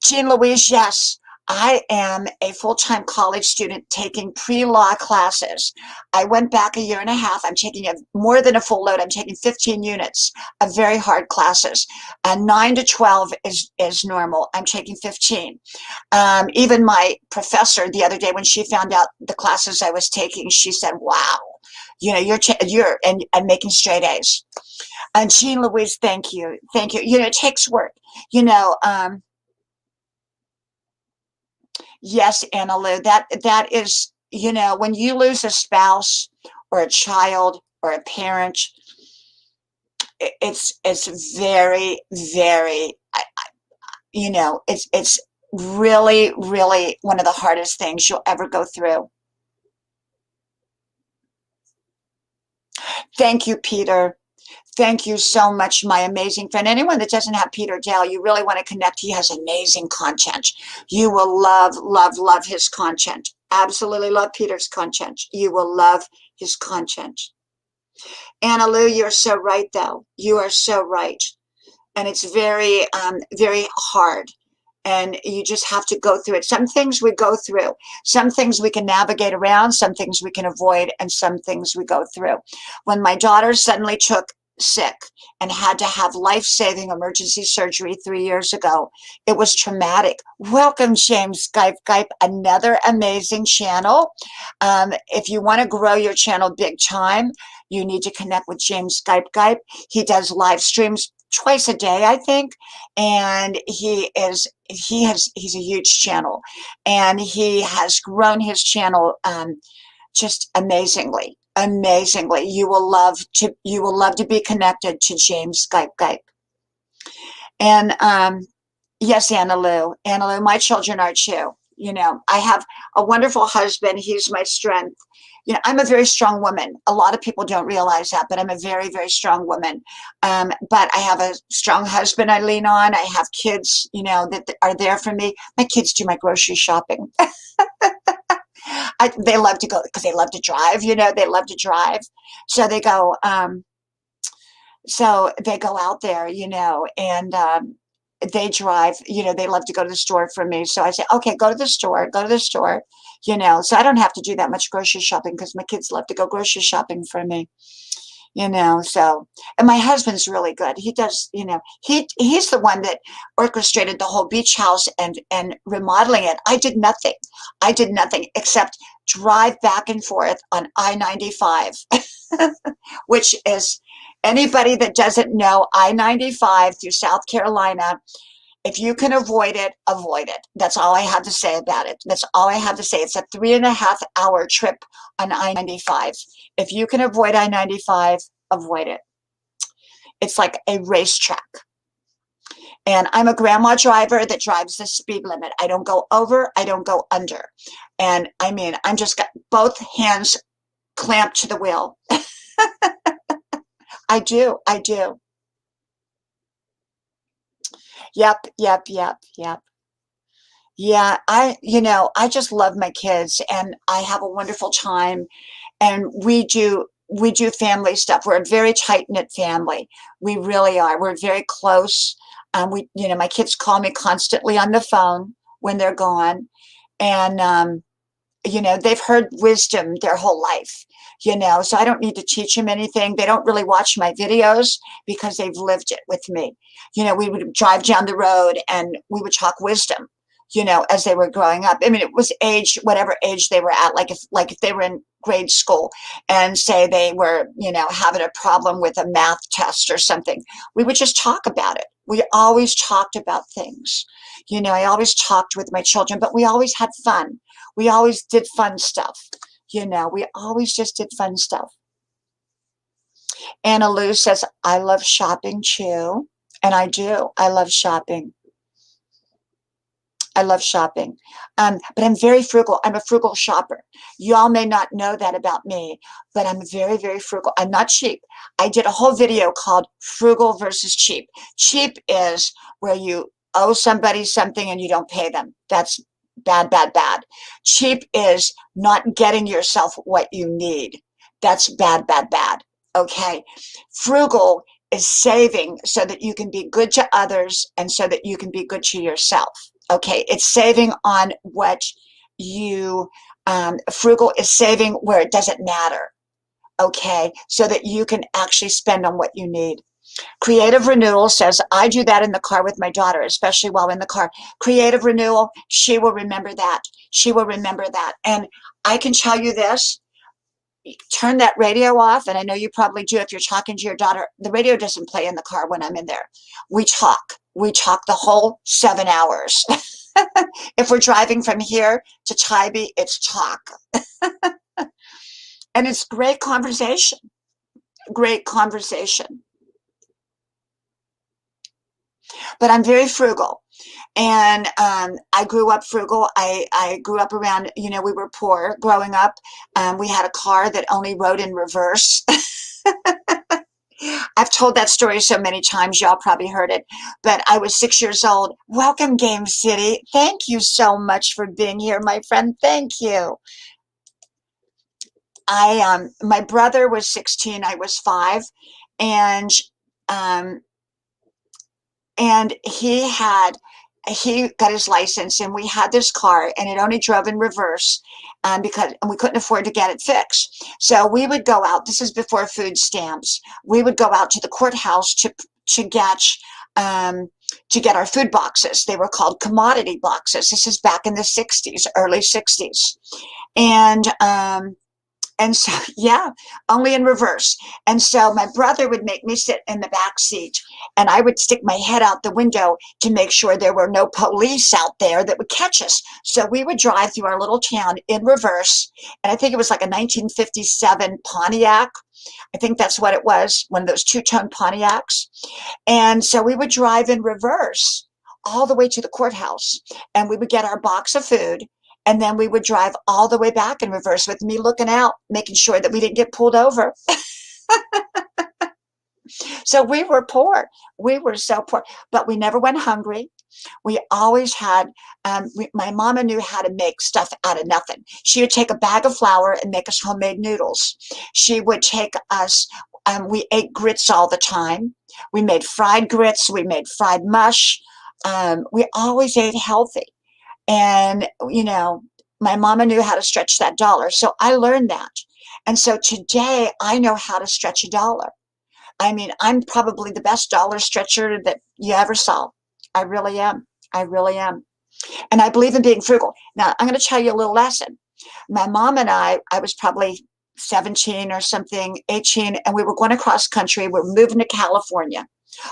Jean Louise, yes, I am a full-time college student taking pre-law classes. I went back a year and a half. I'm taking more than a full load. I'm taking 15 units of very hard classes. And 9 to 12 is normal. I'm taking 15. Even my professor the other day, when she found out the classes I was taking, she said, wow, you know, you're and making straight A's. And Jean Louise, thank you. Thank you. You know, it takes work. You know, yes, Anna Lou, that is, you know, when you lose a spouse or a child or a parent, it's very, very, you know, it's really, really one of the hardest things you'll ever go through. Thank you, Peter. Thank you so much, my amazing friend. Anyone that doesn't have Peter Dale, you really want to connect. He has amazing content. You will love, love, love his content. Absolutely love Peter's content. You will love his content. Anna Lou, you're so right, though. You are so right. And it's very, very hard. And you just have to go through it. Some things we go through. Some things we can navigate around. Some things we can avoid. And some things we go through. When my daughter suddenly took sick and had to have life-saving emergency surgery 3 years ago, it was traumatic. Welcome, James Skype, another amazing channel. If you want to grow your channel big time, you need to connect with James Skype. He does live streams twice a day, I think, and he's a huge channel, and he has grown his channel just amazingly. You will love to be connected to James Skype. And yes, Anna Lou, my children are too. You know, I have a wonderful husband. He's my strength. You know, I'm a very strong woman. A lot of people don't realize that, but I'm a very, very strong woman. But I have a strong husband I lean on. I have kids, you know, that are there for me. My kids do my grocery shopping. They love to go because they love to drive, you know, they love to drive. So they go, out there, you know, and they drive, you know, they love to go to the store for me. So I say, okay, go to the store, you know, so I don't have to do that much grocery shopping because my kids love to go grocery shopping for me. You know, so, and my husband's really good. He does, you know, he's the one that orchestrated the whole beach house and remodeling it. I did nothing except drive back and forth on I-95, which is, anybody that doesn't know, I-95 through South Carolina, if you can avoid it, avoid it. That's all I have to say about it. That's all I have to say. It's a 3.5-hour trip on I-95. If you can avoid I-95, avoid it. It's like a racetrack. And I'm a grandma driver that drives the speed limit. I don't go over, I don't go under. And I mean, I'm just got both hands clamped to the wheel. I do. Yep. Yeah, I just love my kids and I have a wonderful time, and we do family stuff. We're a very tight-knit family. We really are. We're very close. My kids call me constantly on the phone when they're gone, and they've heard wisdom their whole life, so I don't need to teach them anything. They don't really watch my videos because they've lived it with me. We would drive down the road and we would talk wisdom, as they were growing up. I mean, it was age, whatever age they were at, like if they were in grade school and say they were, having a problem with a math test or something, we would just talk about it. We always talked about things. I always talked with my children, but we always had fun. We always did fun stuff. We always just did fun stuff. Anna Lou says, I love shopping too. And I do. I love shopping. But I'm very frugal. I'm a frugal shopper. Y'all may not know that about me, but I'm very, very frugal. I'm not cheap. I did a whole video called Frugal versus Cheap. Cheap is where you owe somebody something and you don't pay them. That's bad, bad, bad. Cheap is not getting yourself what you need. That's bad, bad, bad. Okay. Frugal is saving so that you can be good to others and so that you can be good to yourself. Okay, it's saving on what you, frugal is saving where it doesn't matter, okay, so that you can actually spend on what you need. Creative Renewal says, I do that in the car with my daughter, especially while in the car. Creative Renewal, she will remember that. She will remember that. And I can tell you this, turn that radio off, and I know you probably do if you're talking to your daughter. The radio doesn't play in the car when I'm in there. We talk the whole 7 hours. If we're driving from here to Tybee, it's talk. And it's great conversation. but I'm very frugal. And I grew up frugal. I grew up around, you know, we were poor growing up. We had a car that only rode in reverse. I've told that story so many times, y'all probably heard it, but I was 6 years old. Welcome, Game City. Thank you so much for being here, my friend. Thank you. My brother was 16, I was 5, and um, and he got his license, and we had this car, and it only drove in reverse, because and we couldn't afford to get it fixed. So we would go out. This is before food stamps. We would go out to the courthouse to get um, to get our food boxes. They were called commodity boxes. This is back in the 60s, early 60s, and and so, yeah, only in reverse. And so my brother would make me sit in the back seat, and I would stick my head out the window to make sure there were no police out there that would catch us. So we would drive through our little town in reverse. And I think it was like a 1957 Pontiac. I think that's what it was, one of those two-tone Pontiacs. And so we would drive in reverse all the way to the courthouse, and we would get our box of food, and then we would drive all the way back in reverse with me looking out, making sure that we didn't get pulled over. So we were poor. We were so poor, but we never went hungry. We always had, my mama knew how to make stuff out of nothing. She would take a bag of flour and make us homemade noodles. She would take us, we ate grits all the time. We made fried grits. We made fried mush. We always ate healthy. And, you know, my mama knew how to stretch that dollar. So I learned that. And so today I know how to stretch a dollar. I mean, I'm probably the best dollar stretcher that you ever saw. I really am. I really am. And I believe in being frugal. Now, I'm going to tell you a little lesson. My mom and I was probably 17 or something, 18, and we were going across country. We were moving to California.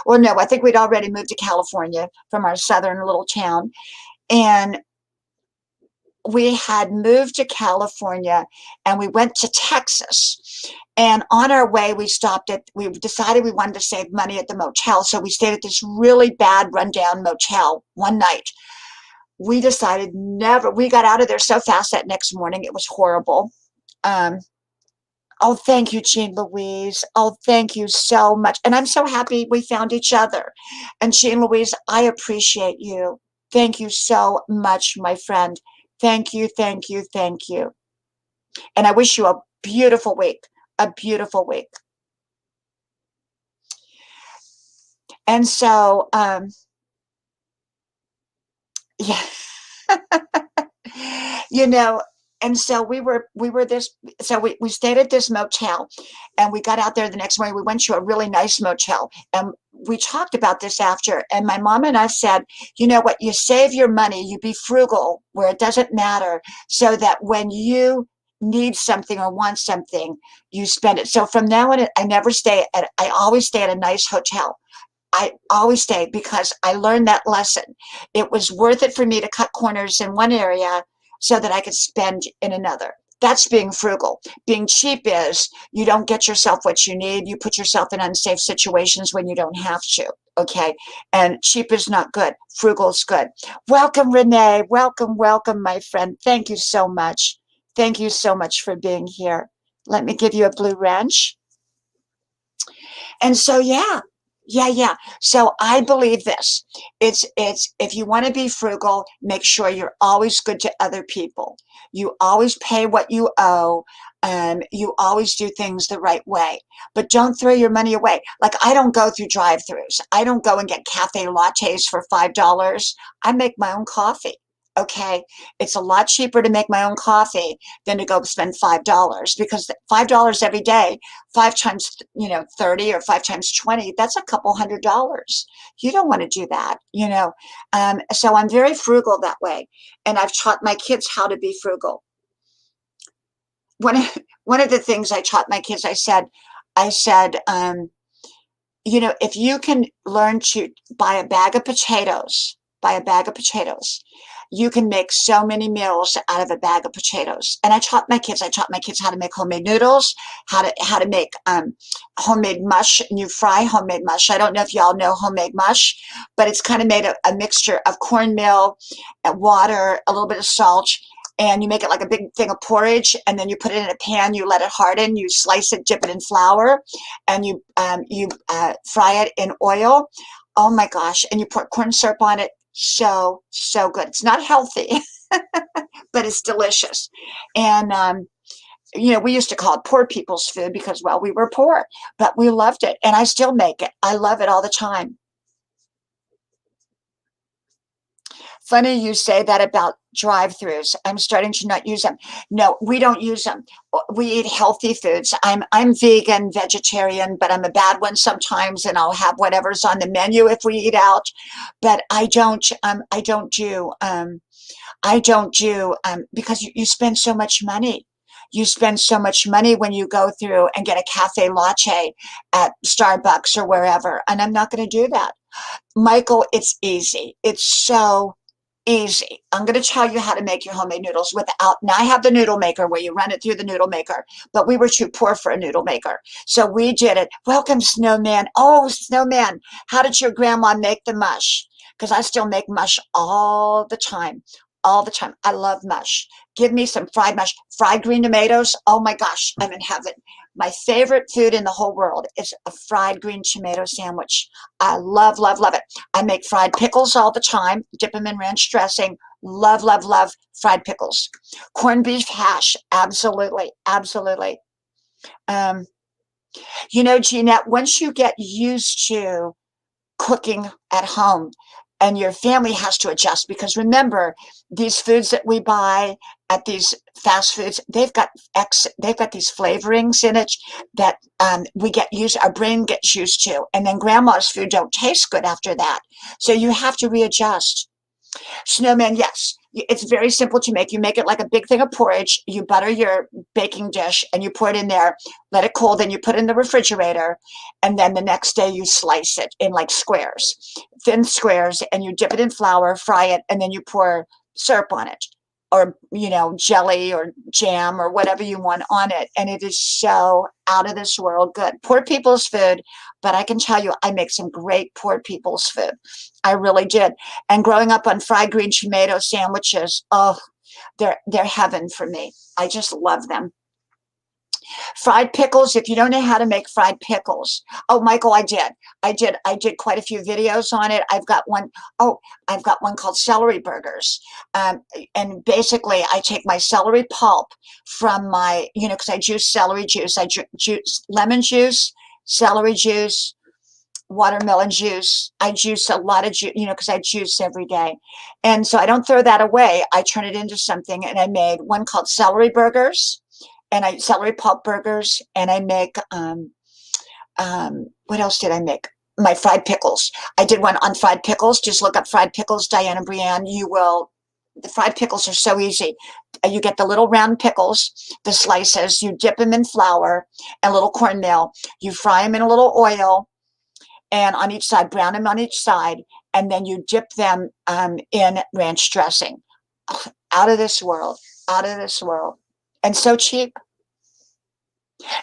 Or no, I think we'd already moved to California from our southern little town. And we had moved to California, and we went to Texas. And on our way, we decided we wanted to save money at the motel. So we stayed at this really bad rundown motel one night. We decided we got out of there so fast that next morning. It was horrible. Um, oh, thank you, Jean Louise. Oh, thank you so much. And I'm so happy we found each other. And Jean Louise, I appreciate you. Thank you so much, my friend. Thank you, thank you, thank you. And I wish you a beautiful week, a beautiful week. And so, yeah, you know, and so we stayed at this motel, and we got out there the next morning. We went to a really nice motel, and we talked about this after. And my mom and I said, you know what, you save your money, you be frugal where it doesn't matter, so that when you need something or want something, you spend it. So from now on, I always stay at a nice hotel. I always stay, because I learned that lesson. It was worth it for me to cut corners in one area so that I could spend in another. That's being frugal. Being cheap is you don't get yourself what you need. You put yourself in unsafe situations when you don't have to. Okay. And cheap is not good. Frugal is good. Welcome, Renee. Welcome, welcome, my friend. Thank you so much. Thank you so much for being here. Let me give you a blue wrench. And so, yeah. So I believe this. It's if you want to be frugal, make sure you're always good to other people. You always pay what you owe. You always do things the right way, but don't throw your money away. Like, I don't go through drive-throughs. I don't go and get cafe lattes for $5. I make my own coffee. Okay, it's a lot cheaper to make my own coffee than to go spend $5, because $5 every day, 5 times 30, or 5 times 20, that's a couple $100. You don't want to do that. So I'm very frugal that way, and I've taught my kids how to be frugal. One of the things I taught my kids, I said, if you can learn to buy a bag of potatoes, you can make so many meals out of a bag of potatoes. And I taught my kids how to make homemade noodles, how to make homemade mush. And you fry homemade mush. I don't know if y'all know homemade mush, but it's kind of made a mixture of cornmeal, water, a little bit of salt, and you make it like a big thing of porridge, and then you put it in a pan, you let it harden, you slice it, dip it in flour, and you fry it in oil. Oh my gosh, and you put corn syrup on it. So, so good. It's not healthy, but it's delicious. And, you know, we used to call it poor people's food because, well, we were poor, but we loved it. And I still make it. I love it all the time. Funny you say that about drive-throughs. I'm starting to not use them. No, we don't use them. We eat healthy foods. I'm vegan, vegetarian, but I'm a bad one sometimes, and I'll have whatever's on the menu if we eat out. But I don't do because you spend so much money. You spend so much money when you go through and get a cafe latte at Starbucks or wherever, and I'm not going to do that. Michael, it's easy. It's so easy. I'm going to tell you how to make your homemade noodles without, now I have the noodle maker where you run it through the noodle maker, but we were too poor for a noodle maker. So we did it. Welcome, Snowman. Oh, Snowman, how did your grandma make the mush? Because I still make mush all the time. All the time. I love mush. Give me some fried mush. Fried green tomatoes. Oh my gosh, I'm in heaven. My favorite food in the whole world is a fried green tomato sandwich. I love, love, love it. I make fried pickles all the time, dip them in ranch dressing. Love, love, love fried pickles. Corned beef hash, absolutely, absolutely. Um, you know, Jeanette, once you get used to cooking at home, and your family has to adjust, because remember, these foods that we buy at these fast foods, they've got these flavorings in it that our brain gets used to, and then grandma's food don't taste good after that. So you have to readjust. Snowman, yes. It's very simple to make. You make it like a big thing of porridge. You butter your baking dish and you pour it in there, let it cool, then you put it in the refrigerator. And then the next day you slice it in like squares, thin squares, and you dip it in flour, fry it, and then you pour syrup on it, or, you know, jelly or jam or whatever you want on it. And it is so out of this world good. Poor people's food, but I can tell you, I make some great poor people's food. I really did. And growing up on fried green tomato sandwiches, oh, they're heaven for me. I just love them. Fried pickles, if you don't know how to make fried pickles. Oh, Michael, I did. I did quite a few videos on it. I've got one called celery burgers. And basically I take my celery pulp from my, you know, because I juice celery juice. I juice lemon juice, celery juice, watermelon juice. I juice a lot of juice, you know, because I juice every day. And so I don't throw that away. I turn it into something, and I made one called celery burgers, and celery pulp burgers, and I make what else did I make? My fried pickles. I did one on fried pickles. Just look up fried pickles, Dianna Brianne. The fried pickles are so easy. You get the little round pickles, the slices, you dip them in flour and a little cornmeal. You fry them in a little oil, and on each side, brown them on each side, and then you dip them in ranch dressing. Out of this world, out of this world. And so cheap.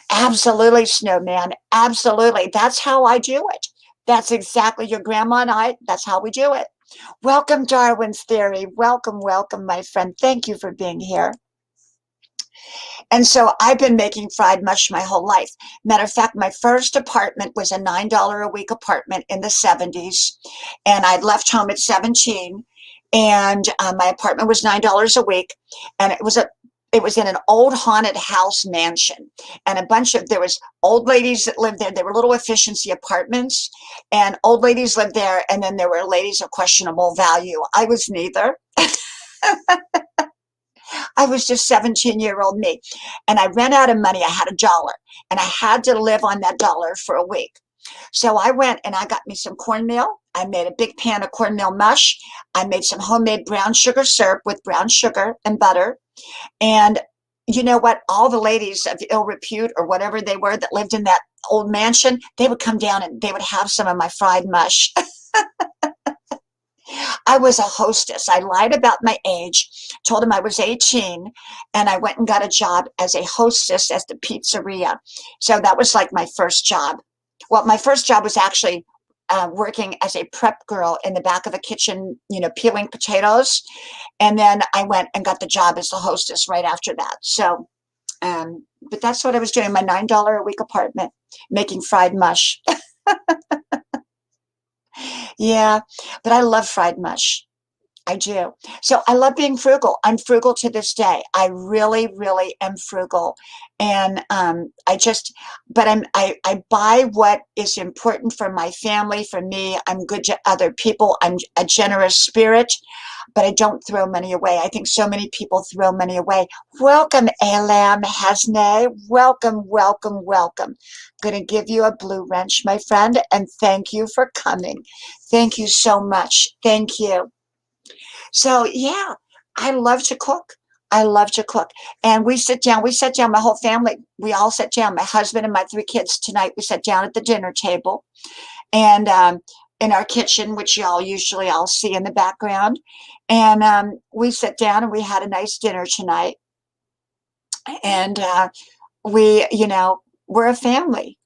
Absolutely, Snowman. Absolutely. That's how I do it. That's exactly your grandma and I. That's how we do it. Welcome, Darwin's Theory. Welcome, welcome, my friend. Thank you for being here. And so I've been making fried mush my whole life. Matter of fact, my first apartment was a $9 a week apartment in the 70s. And I'd left home at 17. And my apartment was $9 a week. And it was in an old haunted house mansion, and there was old ladies that lived there. They were little efficiency apartments, and old ladies lived there. And then there were ladies of questionable value. I was neither. I was just 17-year-old me, and I ran out of money. I had $1, and I had to live on that dollar for a week. So I went and I got me some cornmeal. I made a big pan of cornmeal mush. I made some homemade brown sugar syrup with brown sugar and butter. And you know what? All the ladies of ill repute or whatever they were that lived in that old mansion, they would come down and they would have some of my fried mush. I was a hostess. I lied about my age, told him I was 18, and I went and got a job as a hostess at the pizzeria. So that was like my first job. Well, my first job was actually working as a prep girl in the back of a kitchen, peeling potatoes. And then I went and got the job as the hostess right after that. So, but that's what I was doing, my $9 a week apartment, making fried mush. Yeah, but I love fried mush. I do. So I love being frugal. I'm frugal to this day. I really, really am frugal. And I buy what is important for my family, for me. I'm good to other people. I'm a generous spirit, but I don't throw money away. I think so many people throw money away. Welcome, Elam Hasne. Welcome, welcome, welcome. Going to give you a blue wrench, my friend, and thank you for coming. Thank you so much. Thank you. So yeah, I love to cook. I love to cook. And we sat down, my whole family, we all sat down, my husband and my three kids tonight, we sat down at the dinner table and in our kitchen, which y'all usually all see in the background. And we sat down and we had a nice dinner tonight. And we're a family.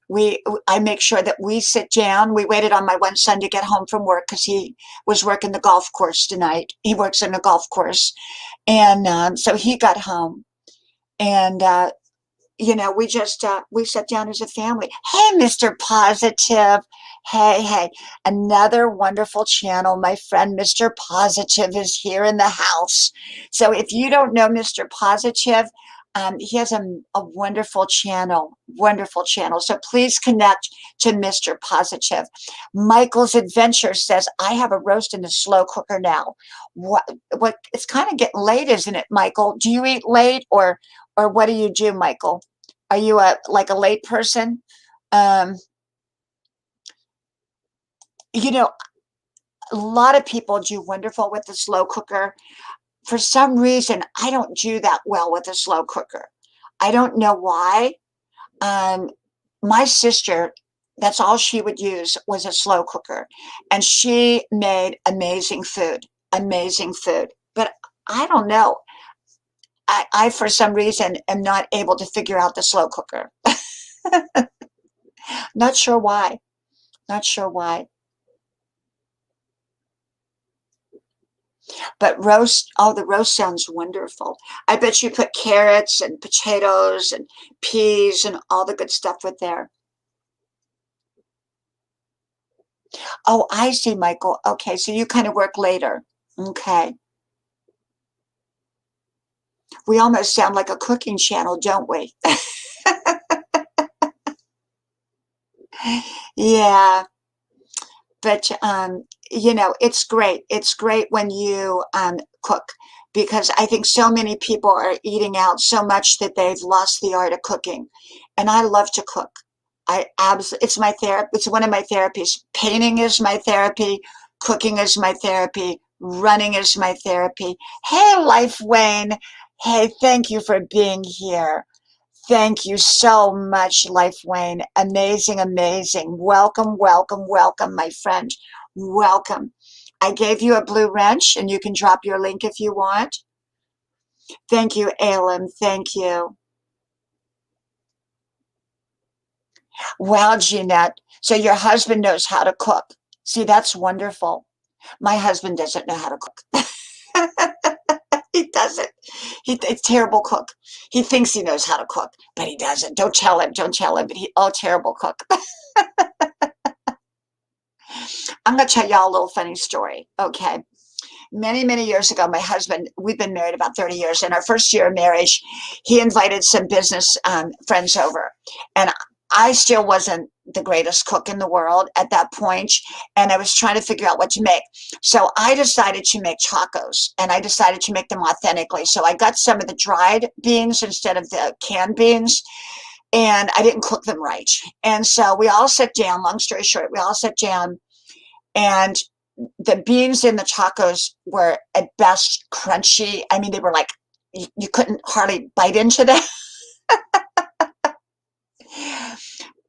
I make sure that we sit down. We waited on my one son to get home from work because he was working the golf course tonight. He works in a golf course. And so he got home. And we sat down as a family. Hey, Mr. Positive. Hey, hey, another wonderful channel. My friend Mr. Positive is here in the house. So if you don't know Mr. Positive, he has a wonderful channel, wonderful channel. So please connect to Mr. Positive. Michael's Adventure says, I have a roast in the slow cooker now. What, it's kind of getting late, isn't it, Michael? Do you eat late or what do you do, Michael? Are you a late person? Um, you know, a lot of people do wonderful with the slow cooker. For some reason, I don't do that well with a slow cooker. I don't know why. Um, my sister, that's all she would use was a slow cooker, and she made amazing food, amazing food. But I don't know. I for some reason am not able to figure out the slow cooker. Not sure why. Not sure why. But roast, oh, the roast sounds wonderful. I bet you put carrots and potatoes and peas and all the good stuff with there. Oh, I see, Michael. Okay, so you kind of work later. Okay. We almost sound like a cooking channel, don't we? Yeah. But it's great. It's great when you cook because I think so many people are eating out so much that they've lost the art of cooking. And I love to cook. It's my therapy. It's one of my therapies. Painting is my therapy. Cooking is my therapy. Running is my therapy. Hey, Life Wayne. Hey, thank you for being here. Thank you so much, Life Wayne. Amazing, amazing. Welcome, welcome, welcome, my friend. Welcome. I gave you a blue wrench, and you can drop your link if you want. Thank you, Elam. Thank you. Wow, Jeanette. So your husband knows how to cook. See, that's wonderful. My husband doesn't know how to cook. He doesn't. He's a terrible cook. He thinks he knows how to cook, but he doesn't. Don't tell him. Don't tell him. But terrible cook. I'm going to tell y'all a little funny story. Okay. Many, many years ago, my husband, we've been married about 30 years. In our first year of marriage, he invited some business friends over. And I still wasn't the greatest cook in the world at that point, and I was trying to figure out what to make. So I decided to make tacos, and I decided to make them authentically. So I got some of the dried beans instead of the canned beans, and I didn't cook them right. And so we all sat down, long story short, we all sat down, and the beans in the tacos were at best crunchy. I mean, they were like, you couldn't hardly bite into them.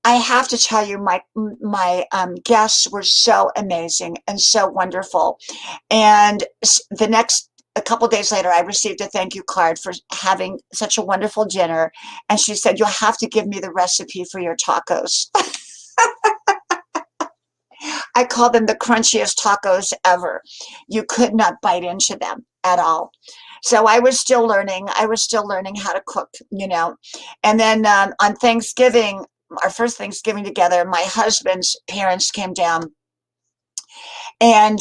I have to tell you, my guests were so amazing and so wonderful. And the next a couple days later, I received a thank you card for having such a wonderful dinner. And she said, "You'll have to give me the recipe for your tacos." I call them the crunchiest tacos ever. You could not bite into them at all. So I was still learning. I was still learning how to cook, you know. And then on Thanksgiving, our first Thanksgiving together, my husband's parents came down, and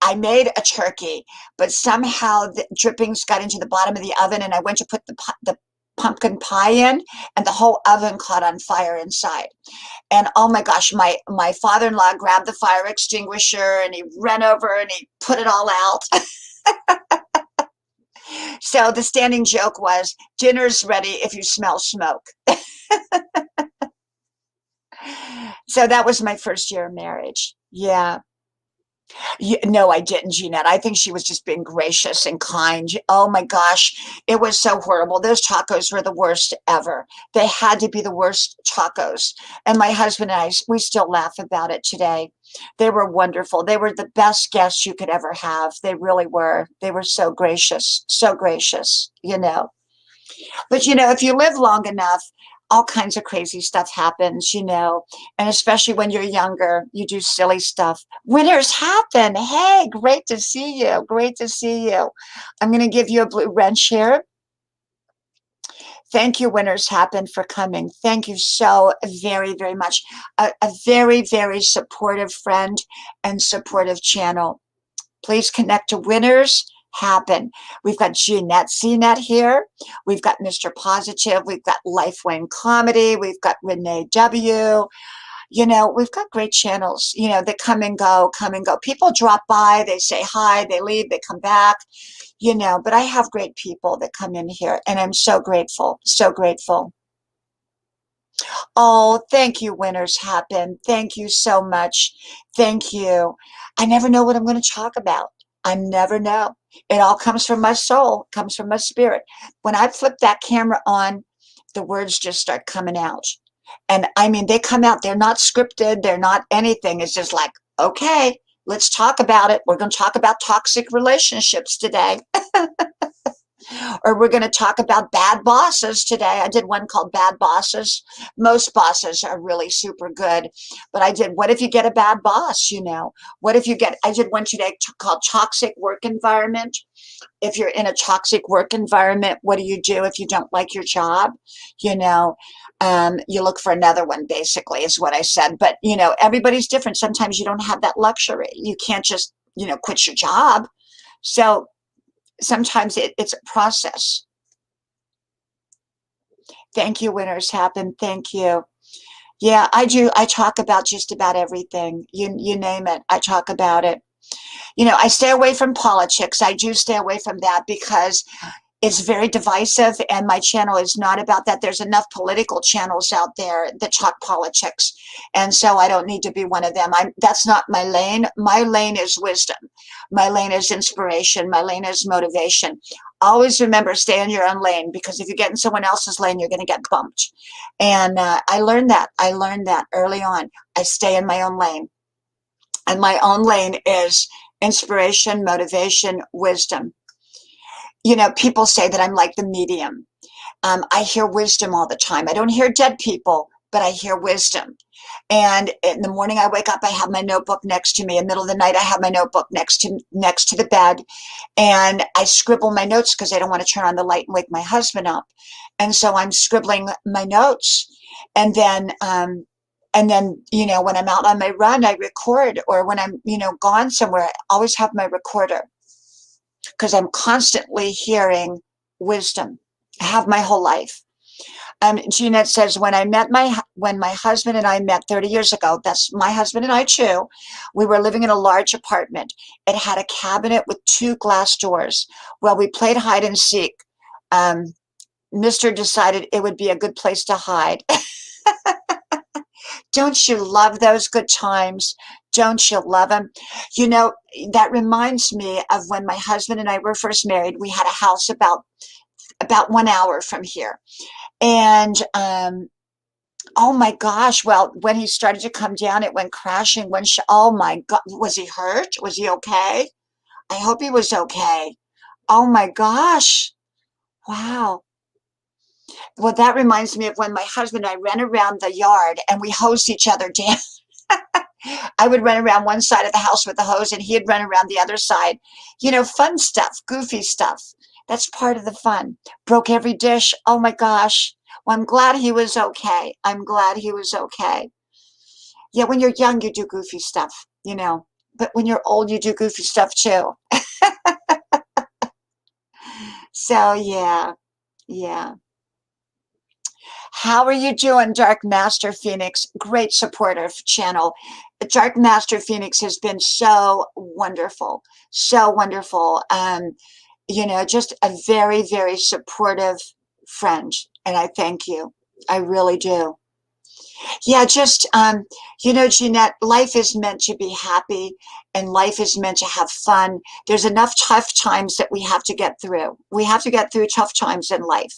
I made a turkey, but somehow the drippings got into the bottom of the oven, and I went to put the pumpkin pie in, and the whole oven caught on fire inside. And oh my gosh, my father-in-law grabbed the fire extinguisher and he ran over and he put it all out. So the standing joke was, dinner's ready if you smell smoke. So that was my first year of marriage. Yeah. No, I didn't, Jeanette. I think she was just being gracious and kind. Oh my gosh, it was so horrible. Those tacos were the worst ever. They had to be the worst tacos. And my husband and I, we still laugh about it today. They were wonderful. They were the best guests you could ever have. They really were. They were so gracious, you know. But you know, if you live long enough, all kinds of crazy stuff happens, you know, and especially when you're younger, you do silly stuff. Winners happen. Hey, great to see you. Great to see you. I'm going to give you a blue wrench here. Thank you, Winners Happen, for coming. Thank you so very much. A very supportive friend and supportive channel. Please connect to Winners Happen. We've got Jeanette CNET here. We've got Mr. Positive. We've got Life Wayne Comedy. We've got Renee W. You know, we've got great channels, you know, that come and go, come and go. People drop by, they say hi, they leave, they come back, you know, but I have great people that come in here and I'm so grateful, so grateful. Oh, thank you, Winners Happen. Thank you so much. Thank you. I never know what I'm going to talk about. I never know. It all comes from my soul, comes from my spirit. When I flip that camera on, the words just start coming out. And I mean, they come out, they're not scripted, they're not anything. It's just like, okay, let's talk about it. We're going to talk about toxic relationships today. Or we're going to talk about bad bosses today. I did one called Bad Bosses. Most bosses are really super good. But I did, what if you get a bad boss, you know? What if you get, I did one today called Toxic Work Environment. If you're in a toxic work environment, what do you do if you don't like your job? You know, you look for another one, basically, is what I said. But, you know, everybody's different. Sometimes you don't have that luxury. You can't just, you know, quit your job. So sometimes it's a process. Thank you, Winners Happen. Thank you. Yeah, I do. I talk about just about everything. You name it. I talk about it. You know, I stay away from politics. I do stay away from that because it's very divisive and my channel is not about that. There's enough political channels out there that talk politics. And so I don't need to be one of them. That's not my lane. My lane is wisdom. My lane is inspiration. My lane is motivation. Always remember, stay in your own lane, because if you get in someone else's lane, you're going to get bumped. And I learned that. I learned that early on. I stay in my own lane. And my own lane is inspiration, motivation, wisdom. You know, people say that I'm like the medium. I hear wisdom all the time. I don't hear dead people, but I hear wisdom. And in the morning I wake up, I have my notebook next to me. In the middle of the night, I have my notebook next to the bed. And I scribble my notes because I don't want to turn on the light and wake my husband up. And so I'm scribbling my notes. And then, you know, when I'm out on my run, I record, or when I'm, you know, gone somewhere, I always have my recorder, because I'm constantly hearing wisdom. I have my whole life. Jeanette says, when my husband and I met 30 years ago, that's my husband and I too, we were living in a large apartment. It had a cabinet with 2 glass doors. Well, we played hide and seek. Mr. decided it would be a good place to hide. Don't you love those good times? Don't you love them? You know, that reminds me of when my husband and I were first married. We had a house about 1 hour from here. And Oh my gosh. Well, when he started to come down, it went crashing. Oh my God. Was he hurt? Was he okay? I hope he was okay. Oh my gosh. Wow. Well, that reminds me of when my husband and I ran around the yard and we hosed each other down. I would run around one side of the house with the hose and he'd run around the other side. Fun stuff, goofy stuff. That's part of the fun. Broke every dish. Oh my gosh. Well, I'm glad he was okay. I'm glad he was okay. Yeah, when you're young, you do goofy stuff. But when you're old, you do goofy stuff too. So, yeah, yeah. How are you doing, Dark Master Phoenix? Great supportive channel. Dark Master Phoenix has been so wonderful, so wonderful. Just a very, very supportive friend. And I thank you. I really do. Yeah, just, Jeanette, life is meant to be happy and life is meant to have fun. There's enough tough times that we have to get through. We have to get through tough times in life.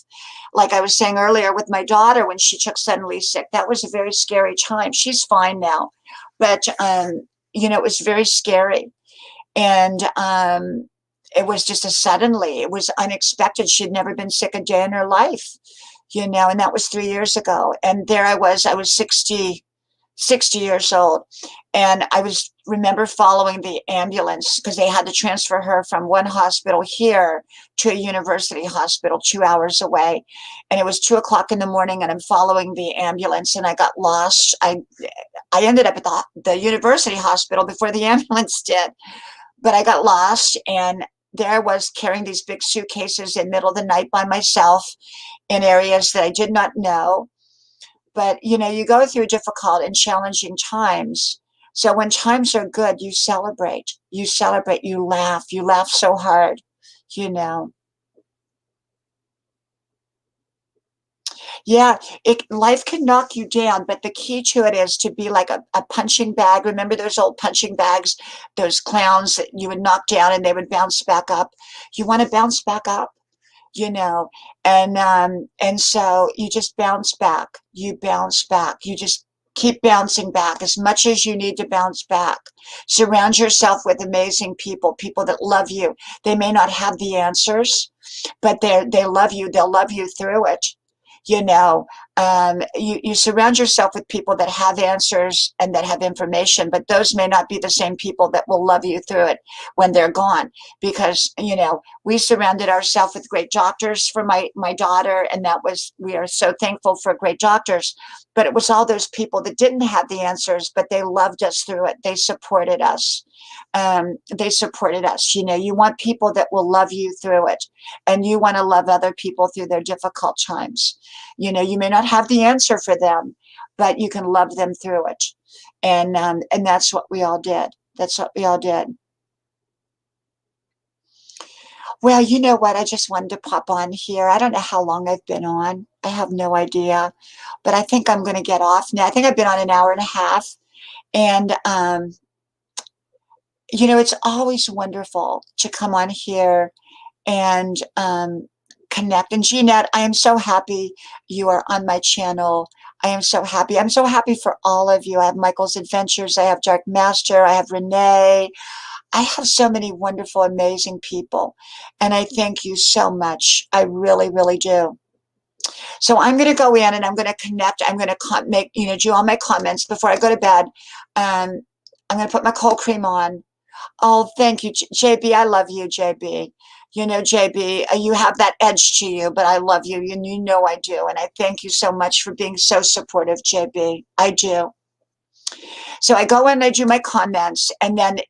Like I was saying earlier with my daughter when she took suddenly sick, that was a very scary time. She's fine now, but, it was very scary. And, it was just suddenly, it was unexpected. She'd never been sick a day in her life, and that was 3 years ago. And there I was 60 years old. And remember following the ambulance because they had to transfer her from one hospital here to a university hospital 2 hours away. And it was 2 o'clock in the morning and I'm following the ambulance and I got lost. I ended up at the university hospital before the ambulance did, but I got lost and there I was carrying these big suitcases in the middle of the night by myself in areas that I did not know. But, you go through difficult and challenging times. So when times are good, you laugh so hard, you know. Yeah, life can knock you down, but the key to it is to be like a punching bag. Remember those old punching bags, those clowns that you would knock down and they would bounce back up? You want to bounce back up, you know, and so you just bounce back, you just keep bouncing back as much as you need to bounce back. Surround yourself with amazing people that love you. They may not have the answers, but they love you. They'll love you through it. You surround yourself with people that have answers and that have information, but those may not be the same people that will love you through it when they're gone. Because, we surrounded ourselves with great doctors for my daughter, and we are so thankful for great doctors. But it was all those people that didn't have the answers, but they loved us through it. They supported us. You want people that will love you through it, and you want to love other people through their difficult times. You may not have the answer for them, but you can love them through it. And that's what we all did. That's what we all did. Well, you know what? I just wanted to pop on here. I don't know how long I've been on. I have no idea, but I think I'm going to get off now. I think I've been on an hour and a half. And, it's always wonderful to come on here and connect. And Jeanette, I am so happy you are on my channel. I am so happy. I'm so happy for all of you. I have Michael's Adventures. I have Dark Master. I have Renee. I have so many wonderful, amazing people. And I thank you so much. I really, really do. So I'm going to go in and I'm going to connect. I'm going to do all my comments before I go to bed. I'm going to put my cold cream on. Oh, thank you, JB. I love you, JB. JB, you have that edge to you, but I love you, and you know I do. And I thank you so much for being so supportive, JB. I do. So I go in and I do my comments, and then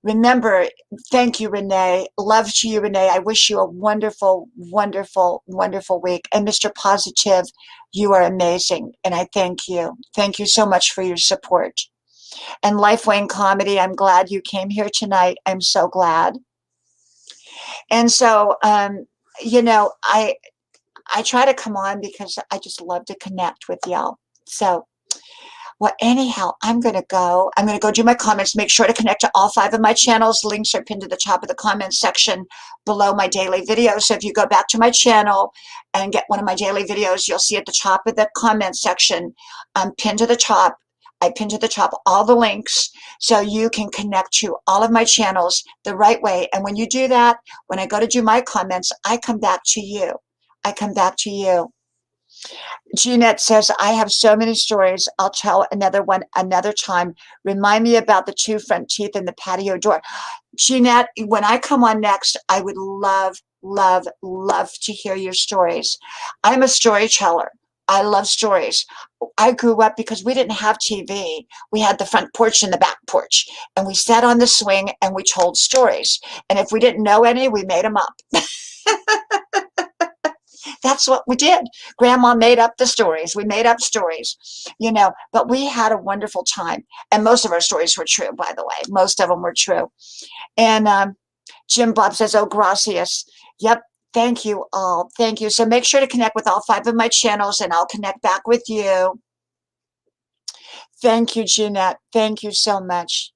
remember, thank you, Renee. Love to you, Renee. I wish you a wonderful, wonderful, wonderful week. And Mr. Positive, you are amazing, and I thank you. Thank you so much for your support. And Lifeway Comedy, I'm glad you came here tonight. I'm so glad. And so, I try to come on because I just love to connect with y'all. So Well, anyhow, I'm going to go. I'm going to go do my comments. Make sure to connect to all 5 of my channels. Links are pinned to the top of the comments section below my daily videos. So if you go back to my channel and get one of my daily videos, you'll see at the top of the comments section, pinned to the top, I pinned to the top all the links so you can connect to all of my channels the right way. And when you do that, when I go to do my comments, I come back to you. I come back to you. Jeanette says, I have so many stories. I'll tell another one another time. Remind me about the 2 front teeth in the patio door. Jeanette, when I come on next, I would love, love, love to hear your stories. I'm a storyteller. I love stories. I grew up because we didn't have TV. We had the front porch and the back porch, and we sat on the swing and we told stories. And if we didn't know any, we made them up. That's what we did. Grandma made up the stories. We made up stories, you know, but we had a wonderful time. And most of our stories were true, by the way. Most of them were true. And Jim Bob says, oh, gracias. Yep. Thank you all. Thank you. So make sure to connect with all 5 of my channels and I'll connect back with you. Thank you, Jeanette. Thank you so much.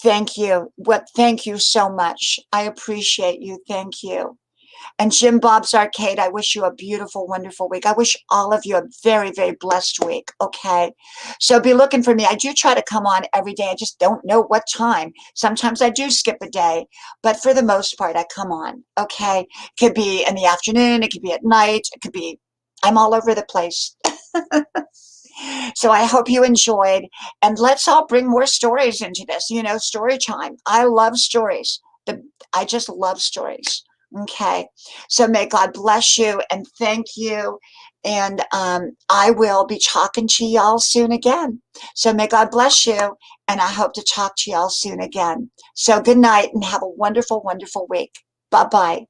Thank you. Thank you so much. I appreciate you. Thank you. And Jim Bob's Arcade, I wish you a beautiful, wonderful week. I wish all of you a very, very blessed week, okay? So be looking for me. I do try to come on every day. I just don't know what time. Sometimes I do skip a day, but for the most part, I come on, okay? It could be in the afternoon. It could be at night. It could be, I'm all over the place. So I hope you enjoyed. And let's all bring more stories into this, you know, story time. I love stories. I just love stories. Okay, so may God bless you and thank you. And I will be talking to y'all soon again. So may God bless you. And I hope to talk to y'all soon again. So good night and have a wonderful, wonderful week. Bye-bye.